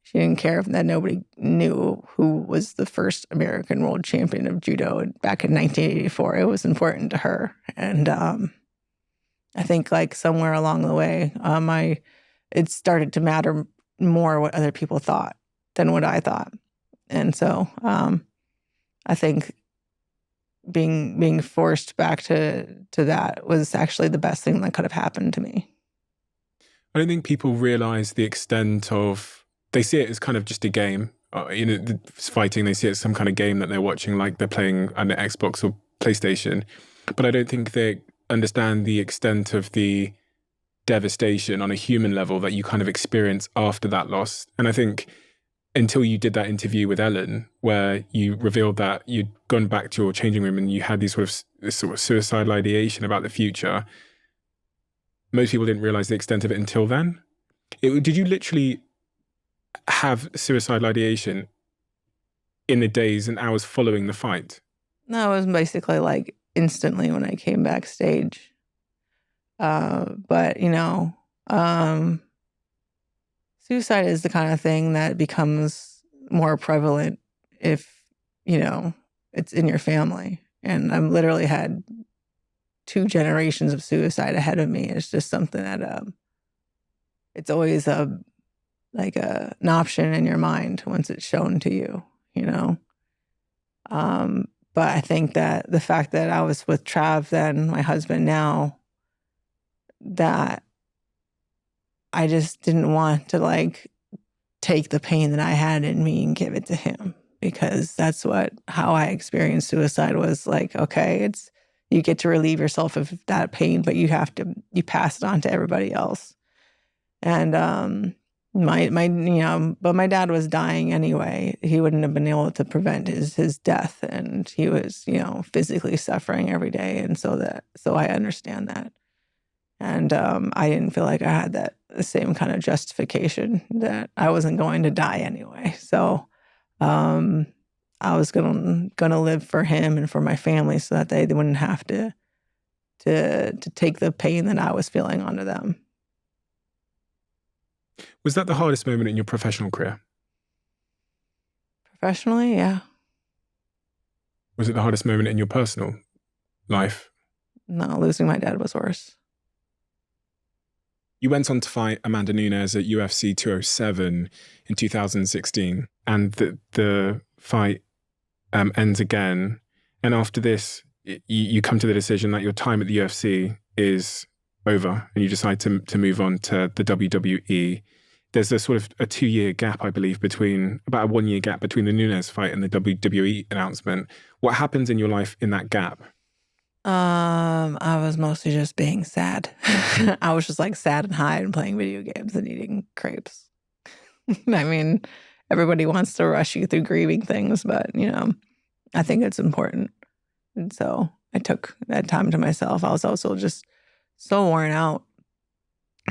Speaker 1: She didn't care that nobody knew who was the first American world champion of judo back in 1984. It was important to her. And I think like somewhere along the way, it started to matter more what other people thought than what I thought. And so I think being forced back to that was actually the best thing that could have happened to me.
Speaker 3: I don't think people realize the extent of, they see it as kind of just a game. Fighting, they see it as some kind of game that they're watching, like they're playing on the Xbox or PlayStation. But I don't think they understand the extent of the devastation on a human level that you kind of experience after that loss. And I think until you did that interview with Ellen, where you revealed that you'd gone back to your changing room and you had this sort of suicidal ideation about the future, most people didn't realize the extent of it until then. Did you literally have suicidal ideation in the days and hours following the fight?
Speaker 1: No, it was basically like instantly when I came backstage. But suicide is the kind of thing that becomes more prevalent if, it's in your family. And I've literally had 2 generations of suicide ahead of me. It's just something that it's always an option in your mind once it's shown to you, But I think that the fact that I was with Trav then, my husband now, that I just didn't want to take the pain that I had in me and give it to him, because that's how I experienced suicide was like, okay, you get to relieve yourself of that pain, but you pass it on to everybody else. And but my dad was dying anyway. He wouldn't have been able to prevent his death, and he was, physically suffering every day. And so I understand that. And I didn't feel like I had the same kind of justification that I wasn't going to die anyway. So I was gonna live for him and for my family so that they wouldn't have to take the pain that I was feeling onto them.
Speaker 3: Was that the hardest moment in your professional career?
Speaker 1: Professionally, yeah.
Speaker 3: Was it the hardest moment in your personal life?
Speaker 1: No, losing my dad was worse.
Speaker 3: You went on to fight Amanda Nunes at UFC 207 in 2016, and the fight ends again. And after this, you come to the decision that your time at the UFC is over, and you decide to move on to the WWE. There's a sort of a 2-year gap, I believe, about a 1-year gap between the Nunes fight and the WWE announcement. What happens in your life in that gap?
Speaker 1: I was mostly just being sad. I was just like sad and high and playing video games and eating crepes. I mean, everybody wants to rush you through grieving things, but, I think it's important. And so I took that time to myself. I was also just so worn out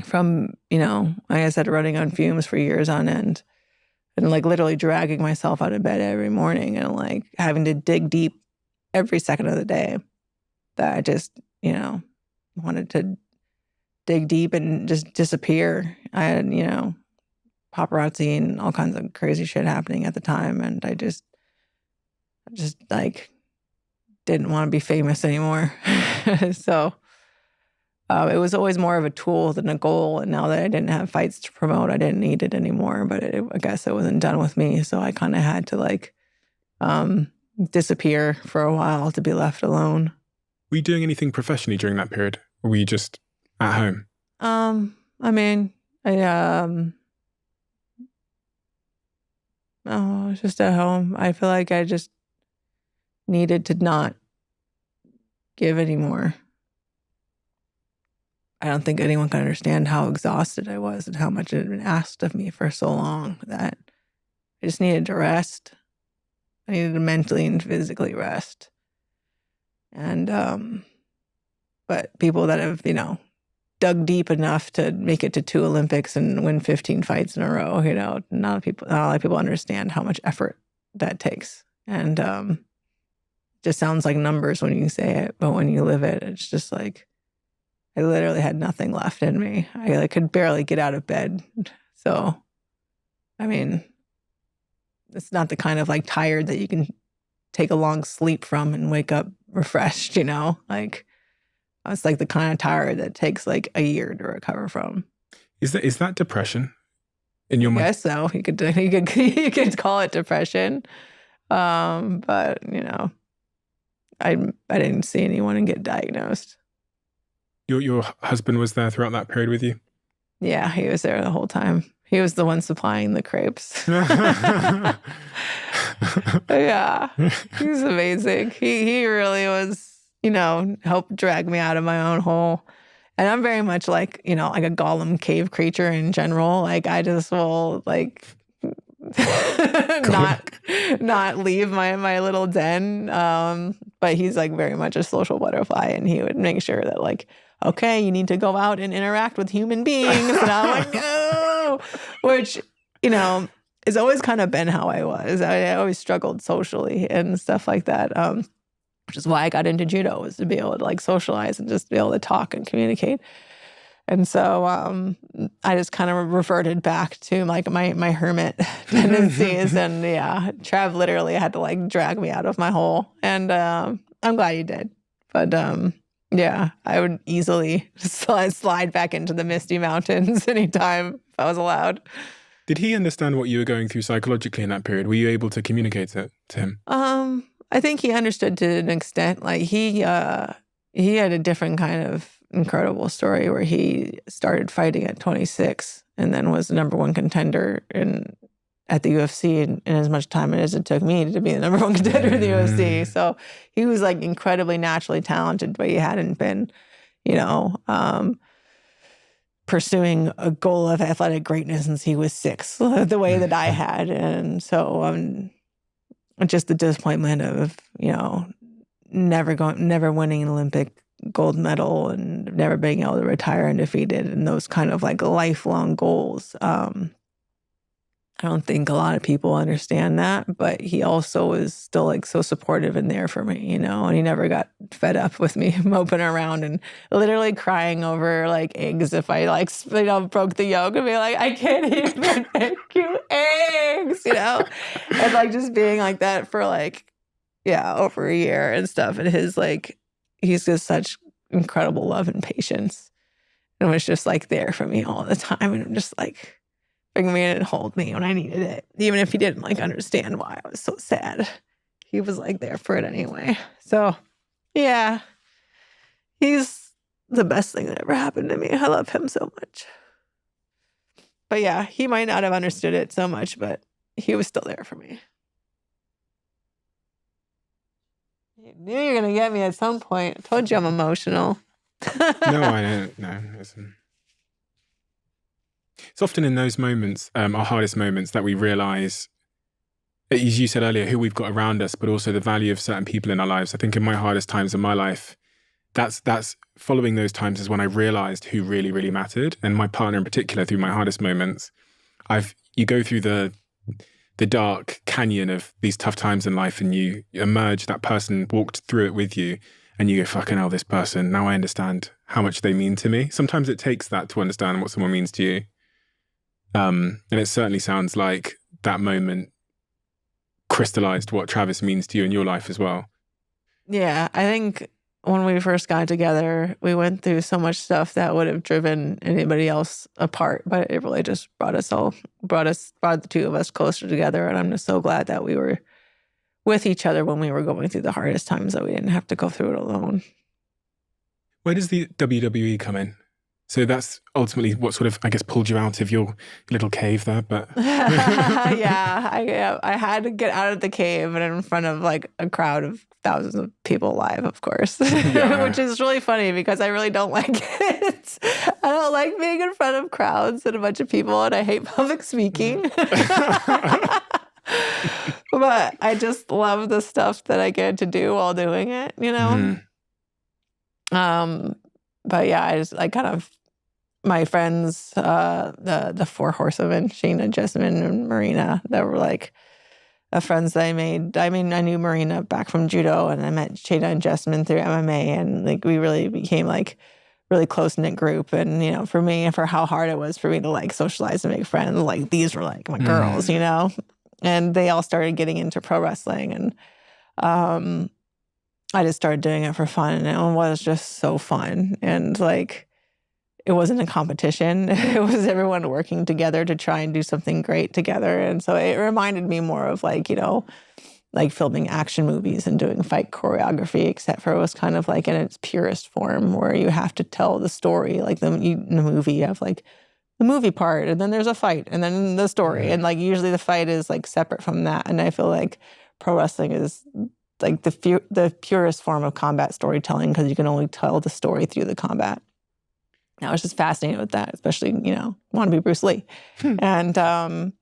Speaker 1: from, like I said, running on fumes for years on end and like literally dragging myself out of bed every morning and like having to dig deep every second of the day. That I just, wanted to dig deep and just disappear. I had, paparazzi and all kinds of crazy shit happening at the time. And I just like didn't want to be famous anymore. So it was always more of a tool than a goal. And now that I didn't have fights to promote, I didn't need it anymore. But I guess it wasn't done with me. So I kind of had to like disappear for a while to be left alone.
Speaker 3: Were you doing anything professionally during that period? Or were you just at home?
Speaker 1: I mean, I was just at home. I feel like I just needed to not give anymore. I don't think anyone can understand how exhausted I was and how much it had been asked of me for so long that I just needed to rest. I needed to mentally and physically rest. And, but people that have, dug deep enough to make it to 2 Olympics and win 15 fights in a row, not a lot of people understand how much effort that takes. And it just sounds like numbers when you say it, but when you live it, it's just like, I literally had nothing left in me. I could barely get out of bed. So, I mean, it's not the kind of like tired that you can take a long sleep from and wake up refreshed, like it's like the kind of tired that takes like a year to recover from.
Speaker 3: Is that depression in your mind?
Speaker 1: I guess so. You could call it depression. But I didn't see anyone get diagnosed.
Speaker 3: Your husband was there throughout that period with you?
Speaker 1: Yeah, he was there the whole time. He was the one supplying the crepes. Yeah, he was amazing. He really was, helped drag me out of my own hole. And I'm very much like, like a golem cave creature in general. Like I just will like not leave my little den. But he's like very much a social butterfly, and he would make sure that like, okay, you need to go out and interact with human beings. And I'm like, no, which, has always kind of been how I was. I always struggled socially and stuff like that. Which is why I got into judo, was to be able to like socialize and just be able to talk and communicate. And so I just kind of reverted back to like my hermit tendencies. And yeah, Trav literally had to like drag me out of my hole. And I'm glad he did. But yeah, I would easily slide back into the Misty Mountains anytime if I was allowed.
Speaker 3: Did he understand what you were going through psychologically in that period? Were you able to communicate it to him?
Speaker 1: I think he understood to an extent. Like he had a different kind of incredible story where he started fighting at 26 and then was the #1 contender in at the UFC in as much time as it took me to be the number 1 contender in the UFC. So he was like incredibly naturally talented, but he hadn't been, pursuing a goal of athletic greatness since he was 6, the way that I had. And so just the disappointment of, never winning an Olympic gold medal and never being able to retire undefeated, and those kind of like lifelong goals. I don't think a lot of people understand that, but he also was still like so supportive and there for me, and he never got fed up with me moping around and literally crying over like eggs if I like, broke the yolk and be like, I can't even make you eggs, and like just being like that for like, over a year and stuff. And he's just such incredible love and patience. And it was just like there for me all the time. And I'm just like, bring me in and hold me when I needed it. Even if he didn't like understand why I was so sad. He was like there for it anyway. So yeah, he's the best thing that ever happened to me. I love him so much. But yeah, he might not have understood it so much, but he was still there for me. You knew you were going to get me at some point. I told you I'm emotional.
Speaker 3: No, I don't. No, listen. It's often in those moments, our hardest moments, that we realize, as you said earlier, who we've got around us, but also the value of certain people in our lives. I think in my hardest times of my life, that's following those times is when I realized who really, really mattered. And my partner in particular, through my hardest moments, you go through the dark canyon of these tough times in life, and you emerge, that person walked through it with you, and you go, fucking hell, this person, now I understand how much they mean to me. Sometimes it takes that to understand what someone means to you. And it certainly sounds like that moment crystallized what Travis means to you in your life as well. Yeah,
Speaker 1: I think when we first got together, we went through so much stuff that would have driven anybody else apart, but it really just brought the two of us closer together. And I'm just so glad that we were with each other when we were going through the hardest times, that we didn't have to go through it alone.
Speaker 3: Where does the WWE come in? So that's ultimately what sort of, I guess, pulled you out of your little cave there, but...
Speaker 1: Yeah, I had to get out of the cave and in front of like a crowd of thousands of people live, of course, which is really funny because I really don't like it. I don't like being in front of crowds and a bunch of people, and I hate public speaking. But I just love the stuff that I get to do while doing it, But yeah, I kind of, my friends, the 4 horsewomen, Shayna, Jessamine, and Marina, that were like friends that I made. I mean, I knew Marina back from Judo, and I met Shayna and Jessamine through MMA, and like we really became like really close-knit group. And, for me, for how hard it was for me to like socialize and make friends, like these were like my girls, and they all started getting into pro wrestling, and I just started doing it for fun, and it was just so fun. And like, it wasn't a competition. It was everyone working together to try and do something great together. And so it reminded me more of like, like filming action movies and doing fight choreography, except for it was kind of like in its purest form, where you have to tell the story. Like in the movie, you have like the movie part, and then there's a fight, and then the story. And like usually the fight is like separate from that. And I feel like pro wrestling is like the purest form of combat storytelling, because you can only tell the story through the combat. I was just fascinated with that, especially, want to be Bruce Lee. And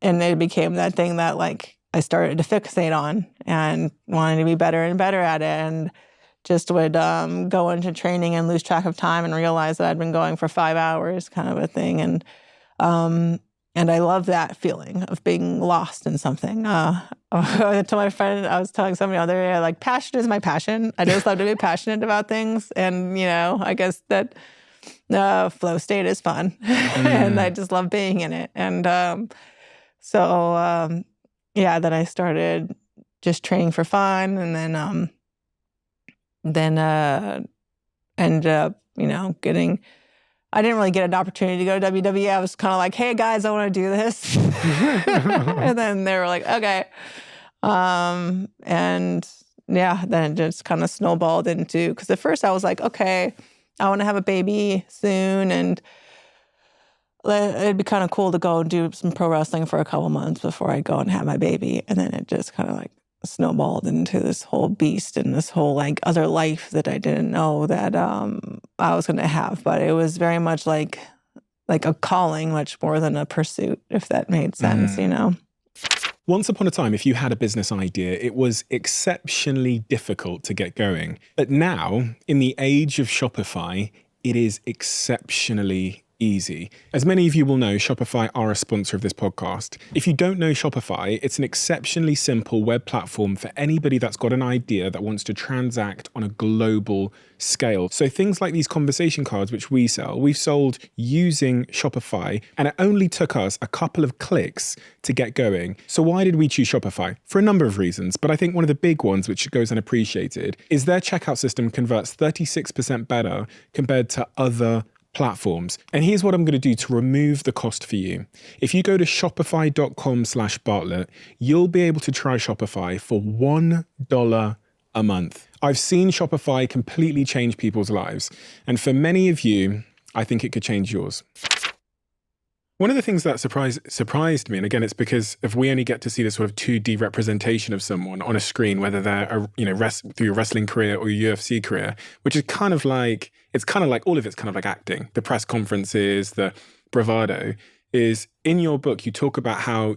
Speaker 1: it became that thing that like I started to fixate on and wanted to be better and better at it, and just would go into training and lose track of time and realize that I'd been going for 5 hours, kind of a thing. And I love that feeling of being lost in something. I told my friend, I was telling somebody the other day, like, passion is my passion. I just love to be passionate about things. And, I guess that flow state is fun. And I just love being in it. And then I started just training for fun. And then ended up, getting... I didn't really get an opportunity to go to WWE. I was kind of like, hey, guys, I want to do this. And then they were like, okay. Then it just kind of snowballed into, because at first I was like, okay, I want to have a baby soon. And it'd be kind of cool to go and do some pro wrestling for a couple months before I go and have my baby. And then it just kind of like snowballed into this whole beast and this whole like other life that I didn't know that I was going to have. But it was very much like a calling, much more than a pursuit, if that made sense, you know?
Speaker 3: Once upon a time, if you had a business idea, it was exceptionally difficult to get going. But now, in the age of Shopify, it is exceptionally easy. As many of you will know, Shopify are a sponsor of this podcast. If you don't know Shopify, it's an exceptionally simple web platform for anybody that's got an idea that wants to transact on a global scale. So things like these conversation cards, which we sell, we've sold using Shopify, and it only took us a couple of clicks to get going. So why did we choose Shopify? For a number of reasons, but I think one of the big ones, which goes unappreciated, is their checkout system converts 36% better compared to other platforms. And here's what I'm going to do to remove the cost for you. If you go to shopify.com/Bartlett, you'll be able to try Shopify for $1 a month. I've seen Shopify completely change people's lives. And for many of you, I think it could change yours. One of the things that surprised me, and again, it's because if we only get to see this sort of 2D representation of someone on a screen, whether they're through your wrestling career or your UFC career, which is kind of like, all of it's kind of like acting. The press conferences, the bravado, is in your book, you talk about how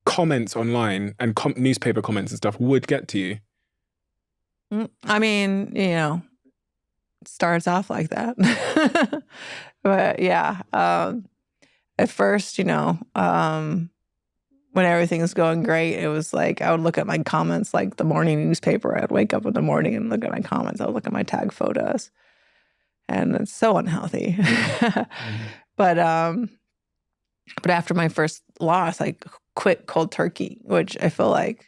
Speaker 3: comments online and newspaper comments and stuff would get to you.
Speaker 1: I mean, it starts off like that. But yeah, at first, when everything's going great, it was like I would look at my comments like the morning newspaper. I'd wake up in the morning and look at my comments. I would look at my tag photos. And it's so unhealthy. But after my first loss, I quit cold turkey, which I feel like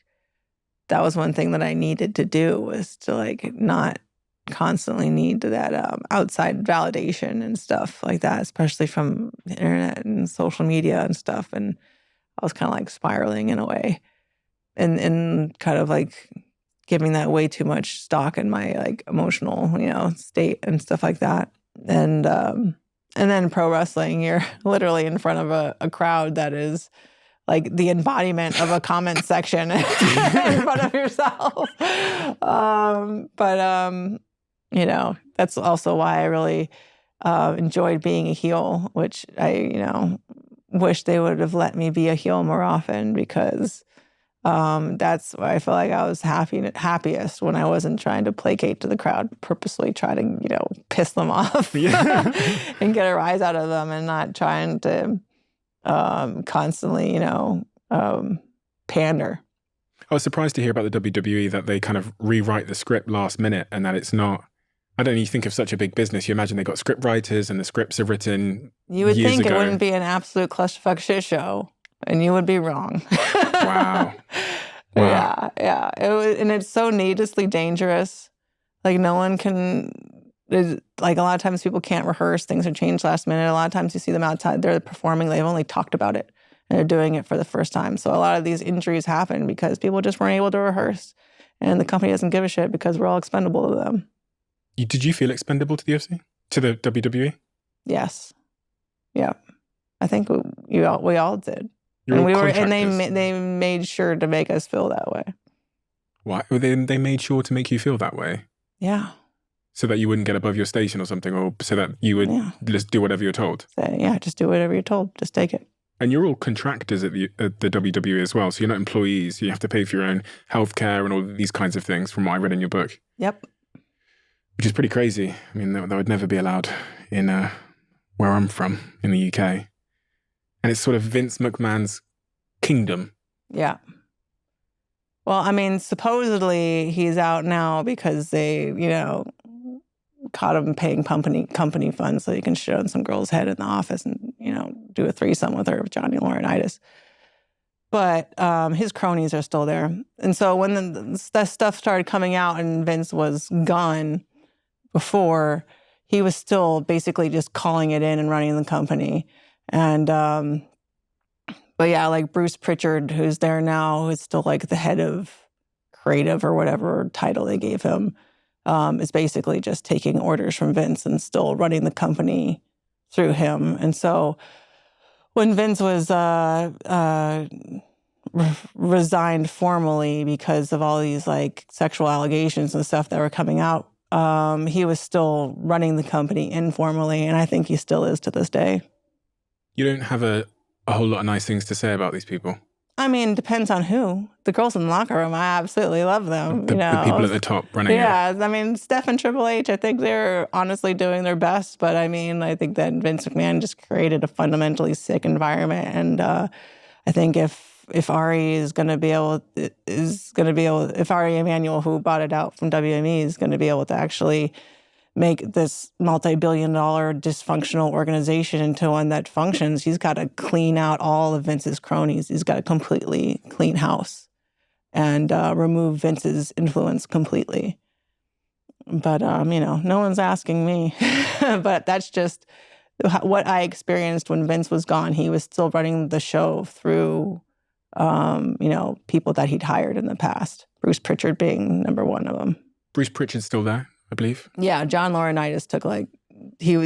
Speaker 1: that was one thing that I needed to do, was to like not constantly need that outside validation and stuff like that, especially from the internet and social media and stuff. And I was kind of like spiraling in a way and kind of like giving that way too much stock in my like emotional, state and stuff like that. And then pro wrestling, you're literally in front of a crowd that is like the embodiment of a comment section in front of yourself. That's also why I really enjoyed being a heel, which I, wish they would have let me be a heel more often, because that's why I feel like I was happiest when I wasn't trying to placate to the crowd, purposely try to, piss them off and get a rise out of them, and not trying to constantly, pander.
Speaker 3: I was surprised to hear about the WWE that they kind of rewrite the script last minute, and that it's not. I don't know, you think of such a big business, you imagine they got script writers and the scripts are written.
Speaker 1: You would
Speaker 3: years
Speaker 1: think
Speaker 3: ago.
Speaker 1: It wouldn't be an absolute clusterfuck shit show, and you would be wrong.
Speaker 3: Wow.
Speaker 1: Yeah. It was, and it's so needlessly dangerous. Like no one can. Like a lot of times people can't rehearse. Things are changed last minute. A lot of times you see them outside. They're performing. They've only talked about it, and they're doing it for the first time. So a lot of these injuries happen because people just weren't able to rehearse, and the company doesn't give a shit because we're all expendable to them.
Speaker 3: Did you feel expendable to the UFC? To the WWE?
Speaker 1: Yes. Yeah. I think we all did.
Speaker 3: You're all
Speaker 1: and they
Speaker 3: contractors.
Speaker 1: made sure to make us feel that way.
Speaker 3: Why? Well, they made sure to make you feel that way?
Speaker 1: Yeah.
Speaker 3: So that you wouldn't get above your station or something, or so that you would just do whatever you're told?
Speaker 1: So, yeah, just do whatever you're told. Just take it.
Speaker 3: And you're all contractors at the WWE as well, so you're not employees. You have to pay for your own healthcare and all these kinds of things, from what I read in your book.
Speaker 1: Yep.
Speaker 3: Which is pretty crazy. I mean, that would never be allowed in where I'm from, in the UK. And it's sort of Vince McMahon's kingdom.
Speaker 1: Yeah. Well, I mean, supposedly he's out now because they, caught him paying company funds so he can shit on some girl's head in the office and, do a threesome with her with Johnny Laurinaitis. But his cronies are still there. And so when that stuff started coming out and Vince was gone before, he was still basically just calling it in and running the company. And, but yeah, like Bruce Pritchard, who's there now, who's still like the head of creative or whatever title they gave him, is basically just taking orders from Vince and still running the company through him. And so when Vince was resigned formally because of all these like sexual allegations and stuff that were coming out, he was still running the company informally, and I think he still is to this day.
Speaker 3: You don't have a whole lot of nice things to say about these people.
Speaker 1: I mean, depends on who. The girls in the locker room, I absolutely love them.
Speaker 3: The people at the top running it.
Speaker 1: Yeah, I mean, Steph and Triple H, I think they're honestly doing their best. But I mean, I think that Vince McMahon just created a fundamentally sick environment. And I think if Ari if Ari Emanuel, who bought it out from WME, is going to be able to actually make this multi-billion-dollar dysfunctional organization into one that functions, he's got to clean out all of Vince's cronies. He's got to completely clean house and remove Vince's influence completely. But, no one's asking me. But that's just what I experienced when Vince was gone. He was still running the show through, people that he'd hired in the past. Bruce Pritchard being number one of them.
Speaker 3: Bruce Pritchard's still there, I believe.
Speaker 1: Yeah, John Laurinaitis took he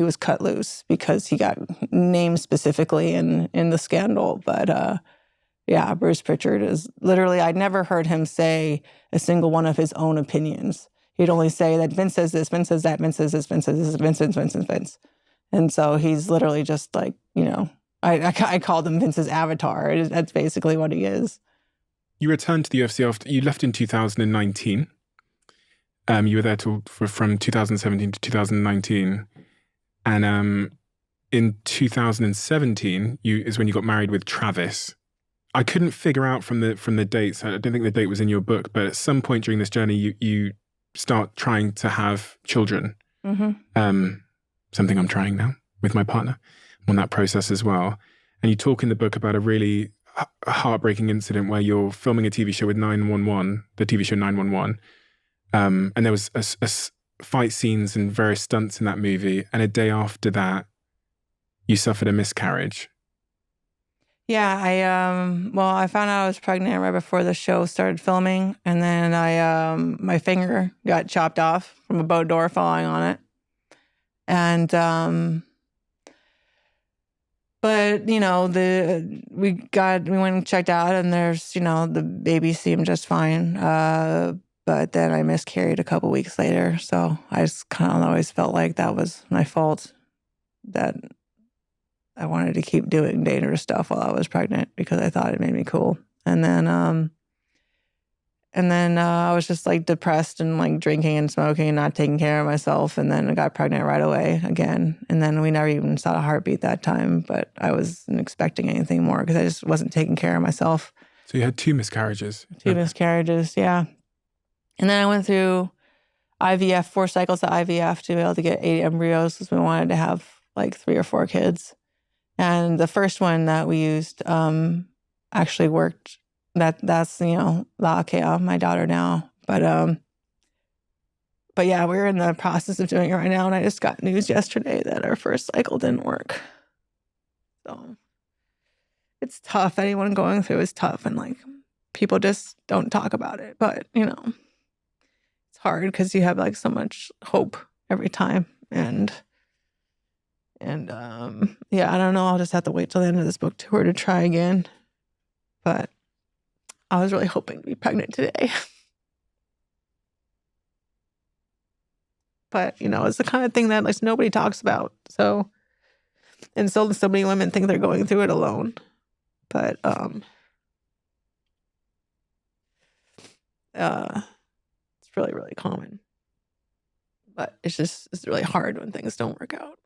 Speaker 1: was cut loose because he got named specifically in the scandal. But Bruce Pritchard is literally, I'd never heard him say a single one of his own opinions. He'd only say that Vince says this, Vince says that, Vince says this, Vince says this, Vince says Vince. And so he's literally just like, I called him Vince's avatar. That's basically what he is.
Speaker 3: You returned to the UFC after you left in 2019. You were there from 2017 to 2019. And in 2017, is when you got married with Travis. I couldn't figure out from the dates. I don't think the date was in your book, but at some point during this journey, you start trying to have children. Mm-hmm. Something I'm trying now with my partner. I'm on that process as well. And you talk in the book about a really heartbreaking incident where you're filming a TV show with 911, the TV show 911. And there was a fight scenes and various stunts in that movie. And a day after that, you suffered a miscarriage.
Speaker 1: Yeah, I found out I was pregnant right before the show started filming. And then my finger got chopped off from a boat door falling on it. And, but, we went and checked out, and there's, the baby seemed just fine. But then I miscarried a couple weeks later. So I just kind of always felt like that was my fault, that I wanted to keep doing dangerous stuff while I was pregnant because I thought it made me cool. And then I was just like depressed and like drinking and smoking and not taking care of myself. And then I got pregnant right away again. And then we never even saw a heartbeat that time, but I wasn't expecting anything more because I just wasn't taking care of myself.
Speaker 3: So you had 2 miscarriages?
Speaker 1: 2 miscarriages, yeah. And then I went through IVF, 4 cycles of IVF to be able to get 8 embryos because we wanted to have like 3 or 4 kids. And the first one that we used actually worked. That's Laakea, my daughter now. But yeah, we're in the process of doing it right now, and I just got news yesterday that our first cycle didn't work. So it's tough. Anyone going through is tough, and like people just don't talk about it. But it's hard because you have like so much hope every time, and I don't know. I'll just have to wait till the end of this book tour to try again. But I was really hoping to be pregnant today. But, it's the kind of thing that like nobody talks about. So many women think they're going through it alone. But it's really, really common. But it's really hard when things don't work out.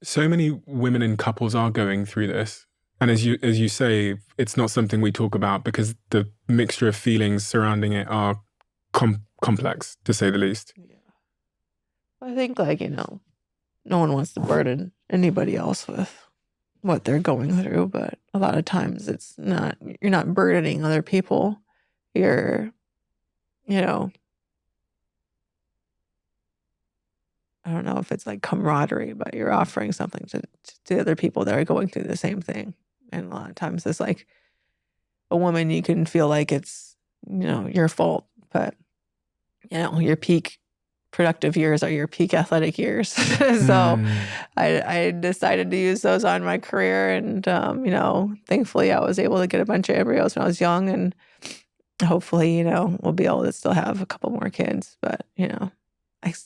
Speaker 3: So many women and couples are going through this. And as you say, it's not something we talk about because the mixture of feelings surrounding it are complex, to say the least.
Speaker 1: Yeah. I think, no one wants to burden anybody else with what they're going through, but a lot of times you're not burdening other people. You're, I don't know if it's like camaraderie, but you're offering something to other people that are going through the same thing. And a lot of times it's like a woman, you can feel like it's, your fault, but, your peak productive years are your peak athletic years. So I decided to use those on my career. And, you know, thankfully I was able to get a bunch of embryos when I was young. And hopefully, you know, we'll be able to still have a couple more kids. But, you know,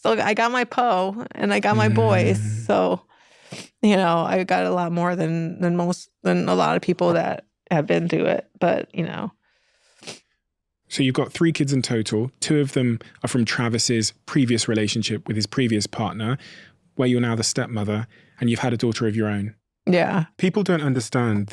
Speaker 1: I got my Poe and I got my boys. So, you know, I got a lot more than a lot of people that have been through it. But, you know.
Speaker 3: So you've got 3 kids in total. 2 of them are from Travis's previous relationship with his previous partner, where you're now the stepmother, and you've had a daughter of your own.
Speaker 1: Yeah.
Speaker 3: People don't understand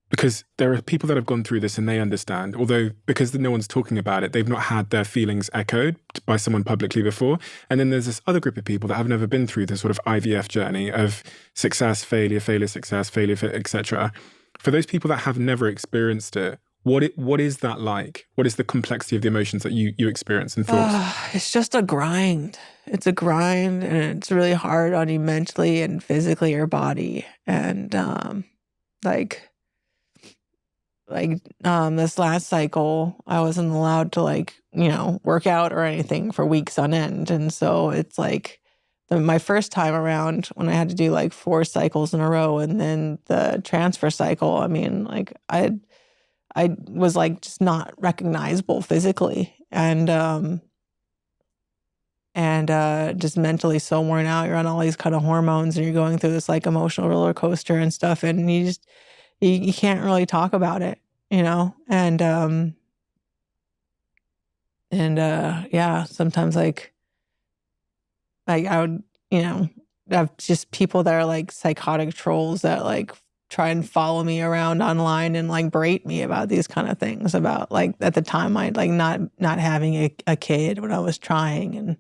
Speaker 3: because there are people that have gone through this and they understand, although because no one's talking about it, they've not had their feelings echoed by someone publicly before. And then there's this other group of people that have never been through this sort of IVF journey of success, failure, success, failure, etc. For those people that have never experienced it, what is that like? What is the complexity of the emotions that you experience and thoughts?
Speaker 1: It's just a grind. It's a grind, and it's really hard on you mentally and physically, your body. And this last cycle, I wasn't allowed to work out or anything for weeks on end. And so it's like my first time around when I had to do 4 cycles in a row, and then the transfer cycle, I mean, I was just not recognizable physically, and just mentally so worn out. You're on all these kind of hormones, and you're going through this emotional roller coaster and stuff, and you can't really talk about it, you know. And yeah, sometimes I would, have just people that are psychotic trolls that try and follow me around online and berate me about these kind of things, about at the time I not having a kid when I was trying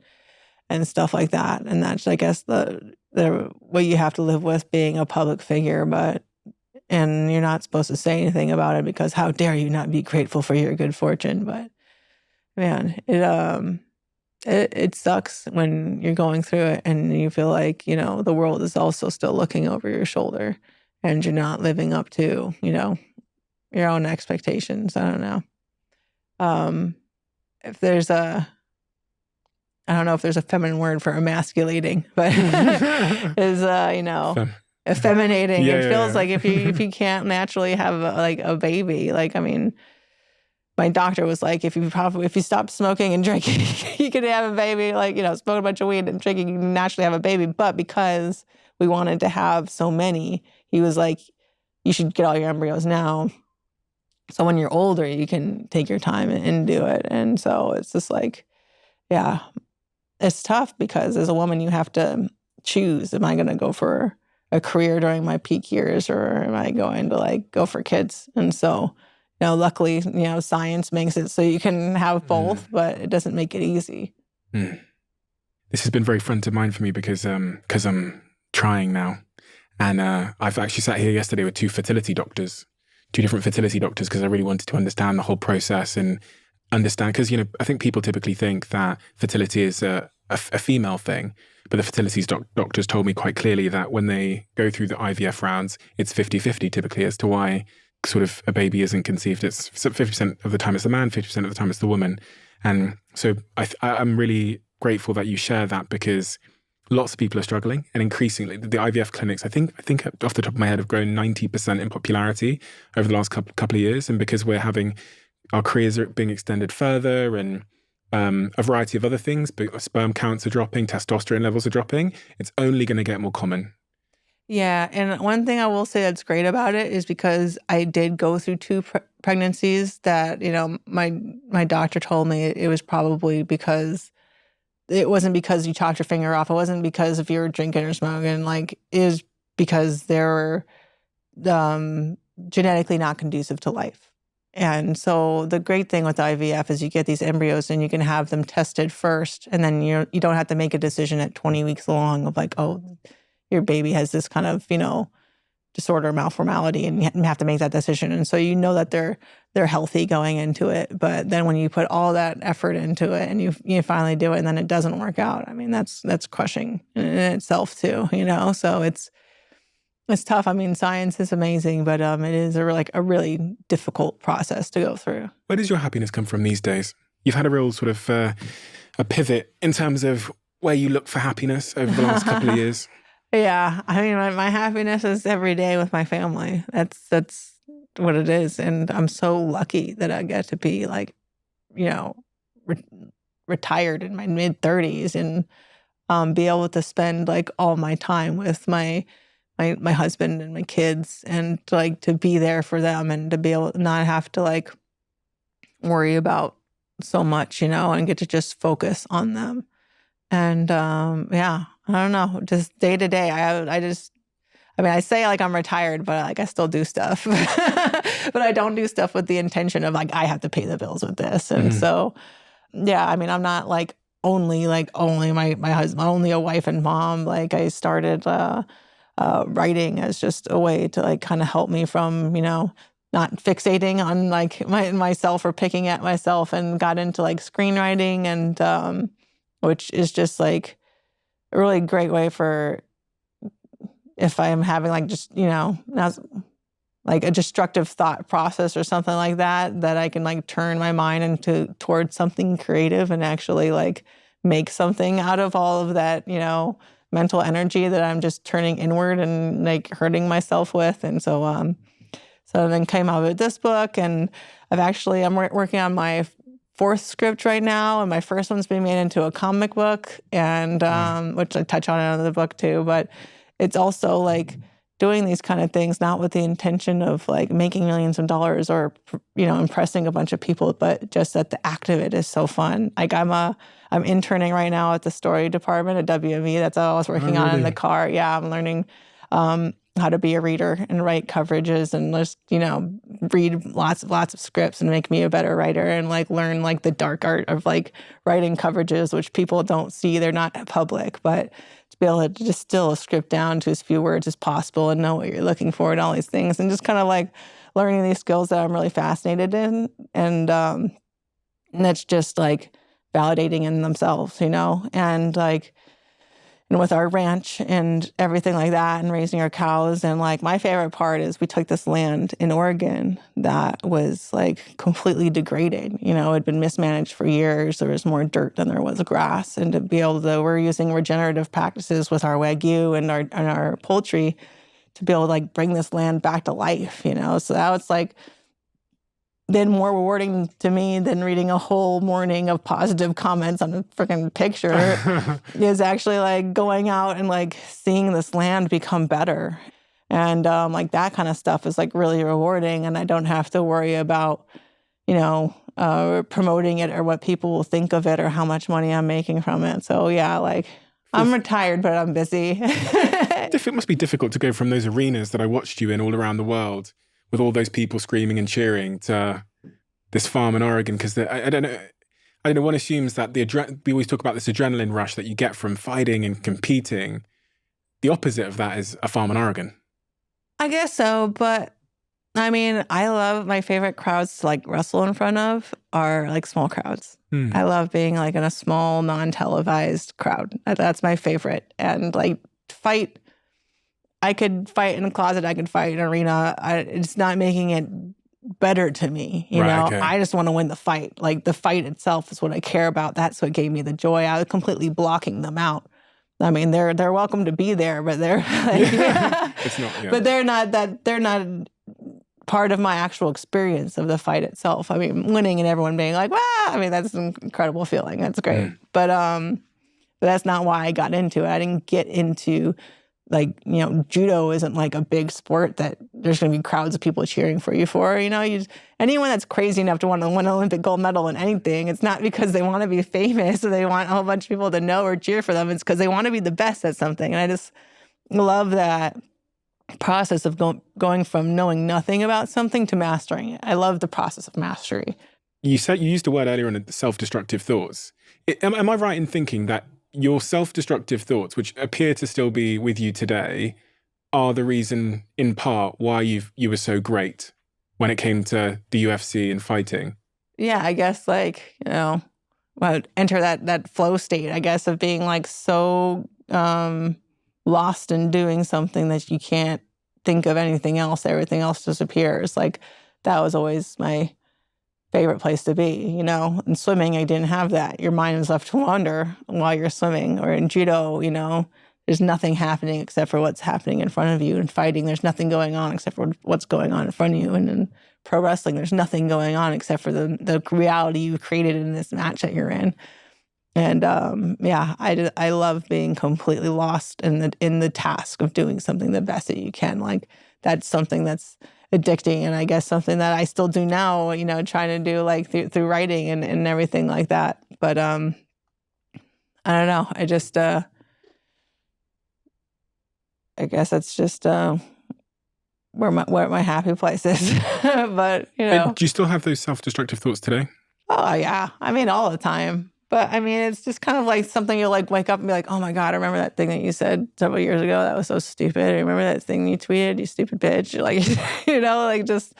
Speaker 1: and stuff like that. And that's, I guess, the what you have to live with being a public figure. And you're not supposed to say anything about it, because how dare you not be grateful for your good fortune. But man, it sucks when you're going through it and you feel the world is also still looking over your shoulder, and you're not living up to, your own expectations. I don't know. If there's I don't know if there's a feminine word for emasculating, but is, effeminating. It feels like if you can't naturally have a baby, I mean, my doctor was like, if you stop smoking and drinking, you could have a baby, smoke a bunch of weed and drinking, you can naturally have a baby. But because we wanted to have so many, he was like, you should get all your embryos now, so when you're older, you can take your time and do it. And so it's just yeah, it's tough, because as a woman, you have to choose, am I going to go for a career during my peak years, or am I going to go for kids? And so, luckily, science makes it so you can have both, but it doesn't make it easy.
Speaker 3: This has been very front of mind for me because I'm trying now. And I've actually sat here yesterday with 2 fertility doctors, 2 different fertility doctors, because I really wanted to understand the whole process and understand, because, I think people typically think that fertility is a female thing, but the fertility doctors told me quite clearly that when they go through the IVF rounds, it's 50-50 typically as to why sort of a baby isn't conceived. It's 50% of the time it's the man, 50% of the time it's the woman. And so I'm really grateful that you share that, because lots of people are struggling, and increasingly the IVF clinics, I think off the top of my head, have grown 90% in popularity over the last couple of years. And because we're having our careers are being extended further, and a variety of other things, but sperm counts are dropping, testosterone levels are dropping, it's only going to get more common.
Speaker 1: Yeah, and one thing I will say that's great about it is, because I did go through 2 pregnancies that, my doctor told me it was probably because it wasn't because you chopped your finger off. It wasn't because if you were drinking or smoking. It was because they were genetically not conducive to life. And so the great thing with IVF is you get these embryos and you can have them tested first, and then you don't have to make a decision at 20 weeks along of oh, your baby has this kind of, disorder, malformality, and you have to make that decision. And so that they're healthy going into it. But then when you put all that effort into it and you finally do it and then it doesn't work out, I mean, that's crushing in itself too, So it's tough. I mean, science is amazing, but it is a really difficult process to go through.
Speaker 3: Where does your happiness come from these days? You've had a real sort of a pivot in terms of where you look for happiness over the last couple of years?
Speaker 1: Yeah, I mean, my happiness is every day with my family. That's what it is, and I'm so lucky that I get to be like, you know, retired in my mid-30s and be able to spend like all my time with my husband and my kids, and like to be there for them, and to be able to not have to like worry about so much, and get to just focus on them. And yeah, I don't know, just day to day. I say like I'm retired, but like I still do stuff. But I don't do stuff with the intention of like I have to pay the bills with this. And so, yeah, I mean, I'm not like only my husband, only a wife and mom. Like I started writing as just a way to like kind of help me from, not fixating on like myself or picking at myself, and got into like screenwriting, and which is just like a really great way for if I'm having like just, like a destructive thought process or something like that I can like turn my mind towards something creative and actually like make something out of all of that, mental energy that I'm just turning inward and like hurting myself with. And so, so then came out with this book, and I'm working on my fourth script right now, and my first one's being made into a comic book, and which I touch on in the book too. But it's also like doing these kind of things not with the intention of like making millions of dollars or impressing a bunch of people, but just that the act of it is so fun. Like I'm interning right now at the story department at WME. That's all I was working on in the car. Yeah, I'm learning how to be a reader and write coverages, and just read lots of scripts and make me a better writer, and like learn like the dark art of like writing coverages, which people don't see. They're not public, but to be able to distill a script down to as few words as possible and know what you're looking for and all these things, and just kind of like learning these skills that I'm really fascinated in, and that's just like validating in themselves, and like. And with our ranch and everything like that, and raising our cows. And like my favorite part is we took this land in Oregon that was like completely degraded. It had been mismanaged for years. There was more dirt than there was grass. And to be able to, we're using regenerative practices with our Wagyu and our poultry to be able to like bring this land back to life, So that was like been more rewarding to me than reading a whole morning of positive comments on a freaking picture is actually like going out and like seeing this land become better. And like that kind of stuff is like really rewarding, and I don't have to worry about, promoting it or what people will think of it or how much money I'm making from it. So yeah, like I'm retired, but I'm busy.
Speaker 3: It must be difficult to go from those arenas that I watched you in all around the world, with all those people screaming and cheering, to this farm in Oregon, because I don't know. One assumes that we always talk about this adrenaline rush that you get from fighting and competing. The opposite of that is a farm in Oregon.
Speaker 1: I guess so, but I mean, I love my favorite crowds to like wrestle in front of are like small crowds. I love being like in a small, non-televised crowd. That's my favorite. And like fight. I could fight in a closet. I could fight in an arena. It's not making it better to me.
Speaker 3: Okay.
Speaker 1: I just want to win the fight. Like the fight itself is what I care about. That's what gave me the joy. I was completely blocking them out. I mean, they're welcome to be there, but they're like,
Speaker 3: It's not. Yeah.
Speaker 1: But they're not part of my actual experience of the fight itself. I mean, winning and everyone being like, wow, I mean, that's an incredible feeling. That's great. But that's not why I got into it. I didn't get into like, judo isn't like a big sport that there's going to be crowds of people cheering for you for. Anyone that's crazy enough to want to win an Olympic gold medal in anything, it's not because they want to be famous or they want a whole bunch of people to know or cheer for them. It's because they want to be the best at something. And I just love that process of going from knowing nothing about something to mastering it. I love the process of mastery.
Speaker 3: You used the word earlier on, self-destructive thoughts. Am I right in thinking that your self-destructive thoughts, which appear to still be with you today, are the reason, in part, why you were so great when it came to the UFC and fighting? Yeah,
Speaker 1: I guess like, enter that flow state, I guess, of being like so lost in doing something that you can't think of anything else. Everything else disappears. Like that was always my favorite place to be, you know. In swimming, I didn't have that. Your mind is left to wander while you're swimming. Or in judo, you know, there's nothing happening except for what's happening in front of you. In fighting, there's nothing going on except for what's going on in front of you. And in pro wrestling, there's nothing going on except for the reality you created in this match that you're in. And I love being completely lost in the task of doing something the best that you can. Like, that's something that's addicting, and I guess something that I still do now, you know, trying to do like through writing and everything like that. But I don't know. I just I guess it's just where my happy place is. But, you know.
Speaker 3: Do you still have those self-destructive thoughts today?
Speaker 1: Oh yeah. I mean, all the time. But I mean, it's just kind of like something you like wake up and be like, oh my God, I remember that thing that you said several years ago. That was so stupid. I remember that thing you tweeted, you stupid bitch. Like, you know, like just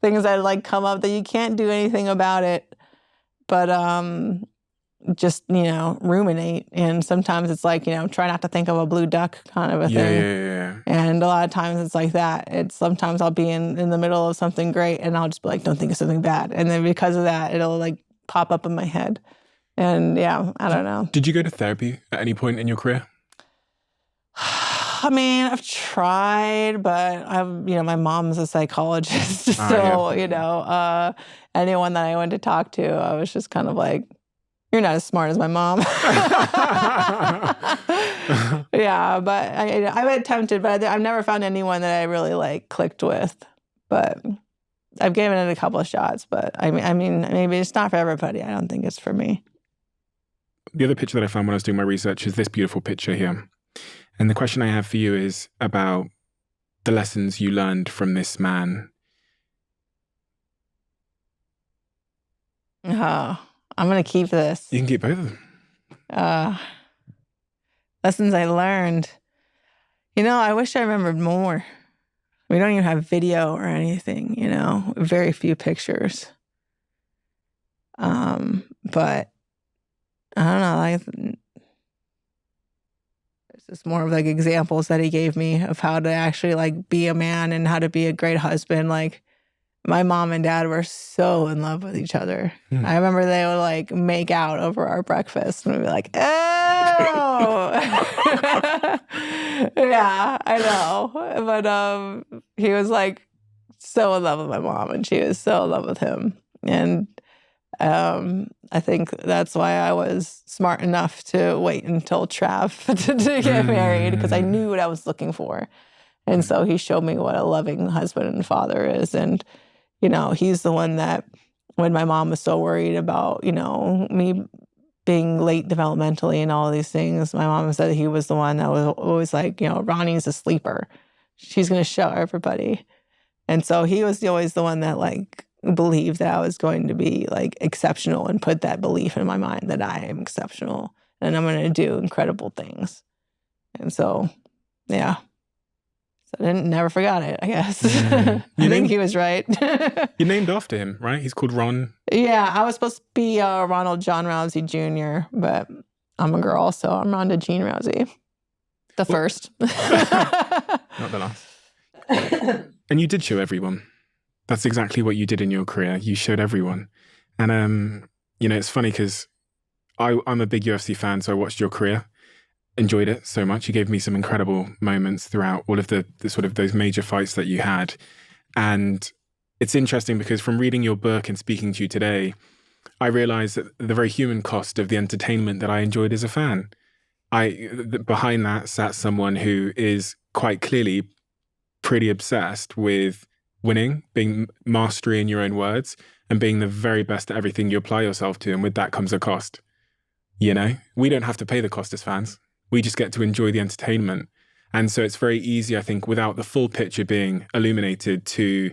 Speaker 1: things that like come up that you can't do anything about it. But just, you know, ruminate. And sometimes it's like, you know, try not to think of a blue duck kind of a thing.
Speaker 3: Yeah.
Speaker 1: And a lot of times it's like that. It's sometimes I'll be in the middle of something great and I'll just be like, don't think of something bad. And then because of that, it'll like pop up in my head. And yeah, I don't know.
Speaker 3: Did you go to therapy at any point in your career?
Speaker 1: I mean, I've tried, but my mom's a psychologist. So, you know, anyone that I went to talk to, I was just kind of like, you're not as smart as my mom. Yeah, but I've attempted, but I've never found anyone that I really like clicked with. But I've given it a couple of shots, but I mean, maybe it's not for everybody. I don't think it's for me.
Speaker 3: The other picture that I found when I was doing my research is this beautiful picture here. And the question I have for you is about the lessons you learned from this man.
Speaker 1: Oh, I'm going to keep this.
Speaker 3: You can keep both of them.
Speaker 1: Lessons I learned. You know, I wish I remembered more. We don't even have video or anything, you know, very few pictures. But I don't know, it's just more of like examples that he gave me of how to actually like be a man and how to be a great husband. Like, my mom and dad were so in love with each other. I remember they would like make out over our breakfast and we'd be like, oh. Yeah, I know. But he was like so in love with my mom and she was so in love with him. And I think that's why I was smart enough to wait until Trav to get married, because I knew what I was looking for. And so he showed me what a loving husband and father is. And, you know, he's the one that when my mom was so worried about, you know, me being late developmentally and all of these things, my mom said he was the one that was always like, you know, Ronnie's a sleeper. She's going to show everybody. And so he was always the one that like believed that I was going to be like exceptional and put that belief in my mind that I am exceptional and I'm going to do incredible things. And so, yeah. So I never forgot it, I guess. I think he was right.
Speaker 3: You're named after him, right? He's called Ron.
Speaker 1: Yeah, I was supposed to be Ronald John Rousey Jr., but I'm a girl, so I'm Ronda Jean Rousey. The first.
Speaker 3: Not the last. And you did show everyone. That's exactly what you did in your career. You showed everyone. And, you know, it's funny because I'm a big UFC fan, so I watched your career, enjoyed it so much. You gave me some incredible moments throughout all of the sort of those major fights that you had. And it's interesting because from reading your book and speaking to you today, I realized that the very human cost of the entertainment that I enjoyed as a fan. Behind that sat someone who is quite clearly pretty obsessed with winning, being mastery in your own words, and being the very best at everything you apply yourself to. And with that comes a cost. You know, we don't have to pay the cost as fans. We just get to enjoy the entertainment. And so it's very easy, I think, without the full picture being illuminated, to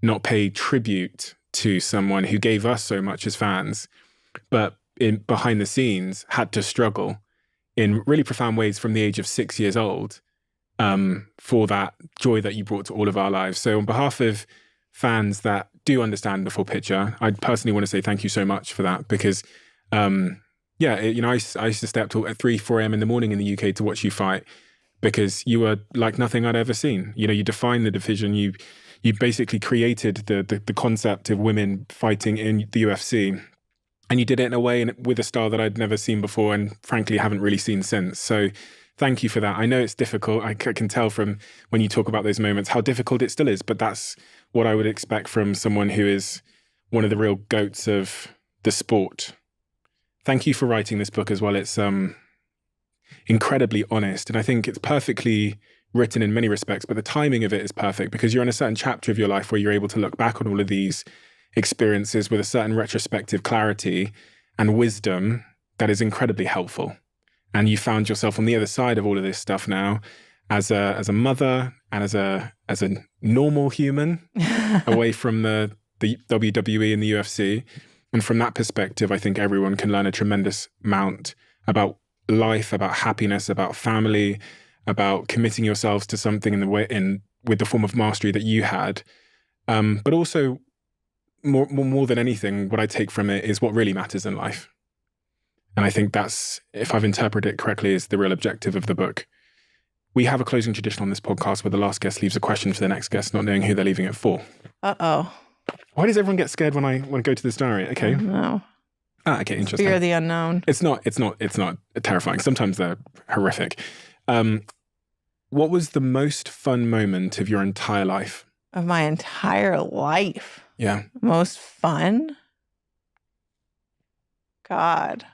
Speaker 3: not pay tribute to someone who gave us so much as fans, but behind the scenes had to struggle in really profound ways from the age of 6 years old for that joy that you brought to all of our lives. So on behalf of fans that do understand the full picture, I personally want to say thank you so much for that, because you know, I used to stay up till at 3-4 a.m. in the morning in the UK to watch you fight, because you were like nothing I'd ever seen. You know, you defined the division. You You basically created the concept of women fighting in the UFC, and you did it in a way and with a style that I'd never seen before, and frankly haven't really seen since. So thank you for that. I know it's difficult. I can tell from when you talk about those moments how difficult it still is, but that's what I would expect from someone who is one of the real goats of the sport. Thank you for writing this book as well. It's incredibly honest, and I think it's perfectly written in many respects, but the timing of it is perfect because you're in a certain chapter of your life where you're able to look back on all of these experiences with a certain retrospective clarity and wisdom that is incredibly helpful. And you found yourself on the other side of all of this stuff now as a mother and as a normal human away from the WWE and the UFC. And from that perspective, I think everyone can learn a tremendous amount about life, about happiness, about family, about committing yourselves to something with the form of mastery that you had. But also, more than anything, what I take from it is what really matters in life. And I think that's, if I've interpreted it correctly, is the real objective of the book. We have a closing tradition on this podcast where the last guest leaves a question for the next guest, not knowing who they're leaving it for.
Speaker 1: Uh-oh.
Speaker 3: Why does everyone get scared when I go to this diary? Okay.
Speaker 1: No.
Speaker 3: Okay, interesting.
Speaker 1: Fear of the unknown.
Speaker 3: It's not terrifying. Sometimes they're horrific. What was the most fun moment of your entire life?
Speaker 1: Of my entire life?
Speaker 3: Yeah.
Speaker 1: Most fun? God.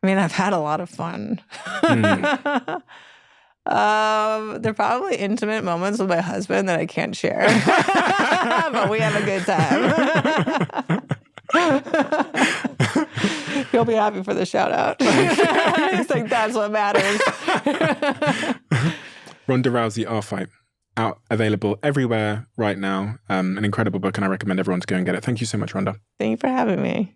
Speaker 1: I mean, I've had a lot of fun. They're probably intimate moments with my husband that I can't share. But we have a good time. He'll be happy for the shout out. I think that's what matters.
Speaker 3: Ronda Rousey, Our Fight, out, available everywhere right now. An incredible book, and I recommend everyone to go and get it. Thank you so much, Ronda.
Speaker 1: Thank you for having me.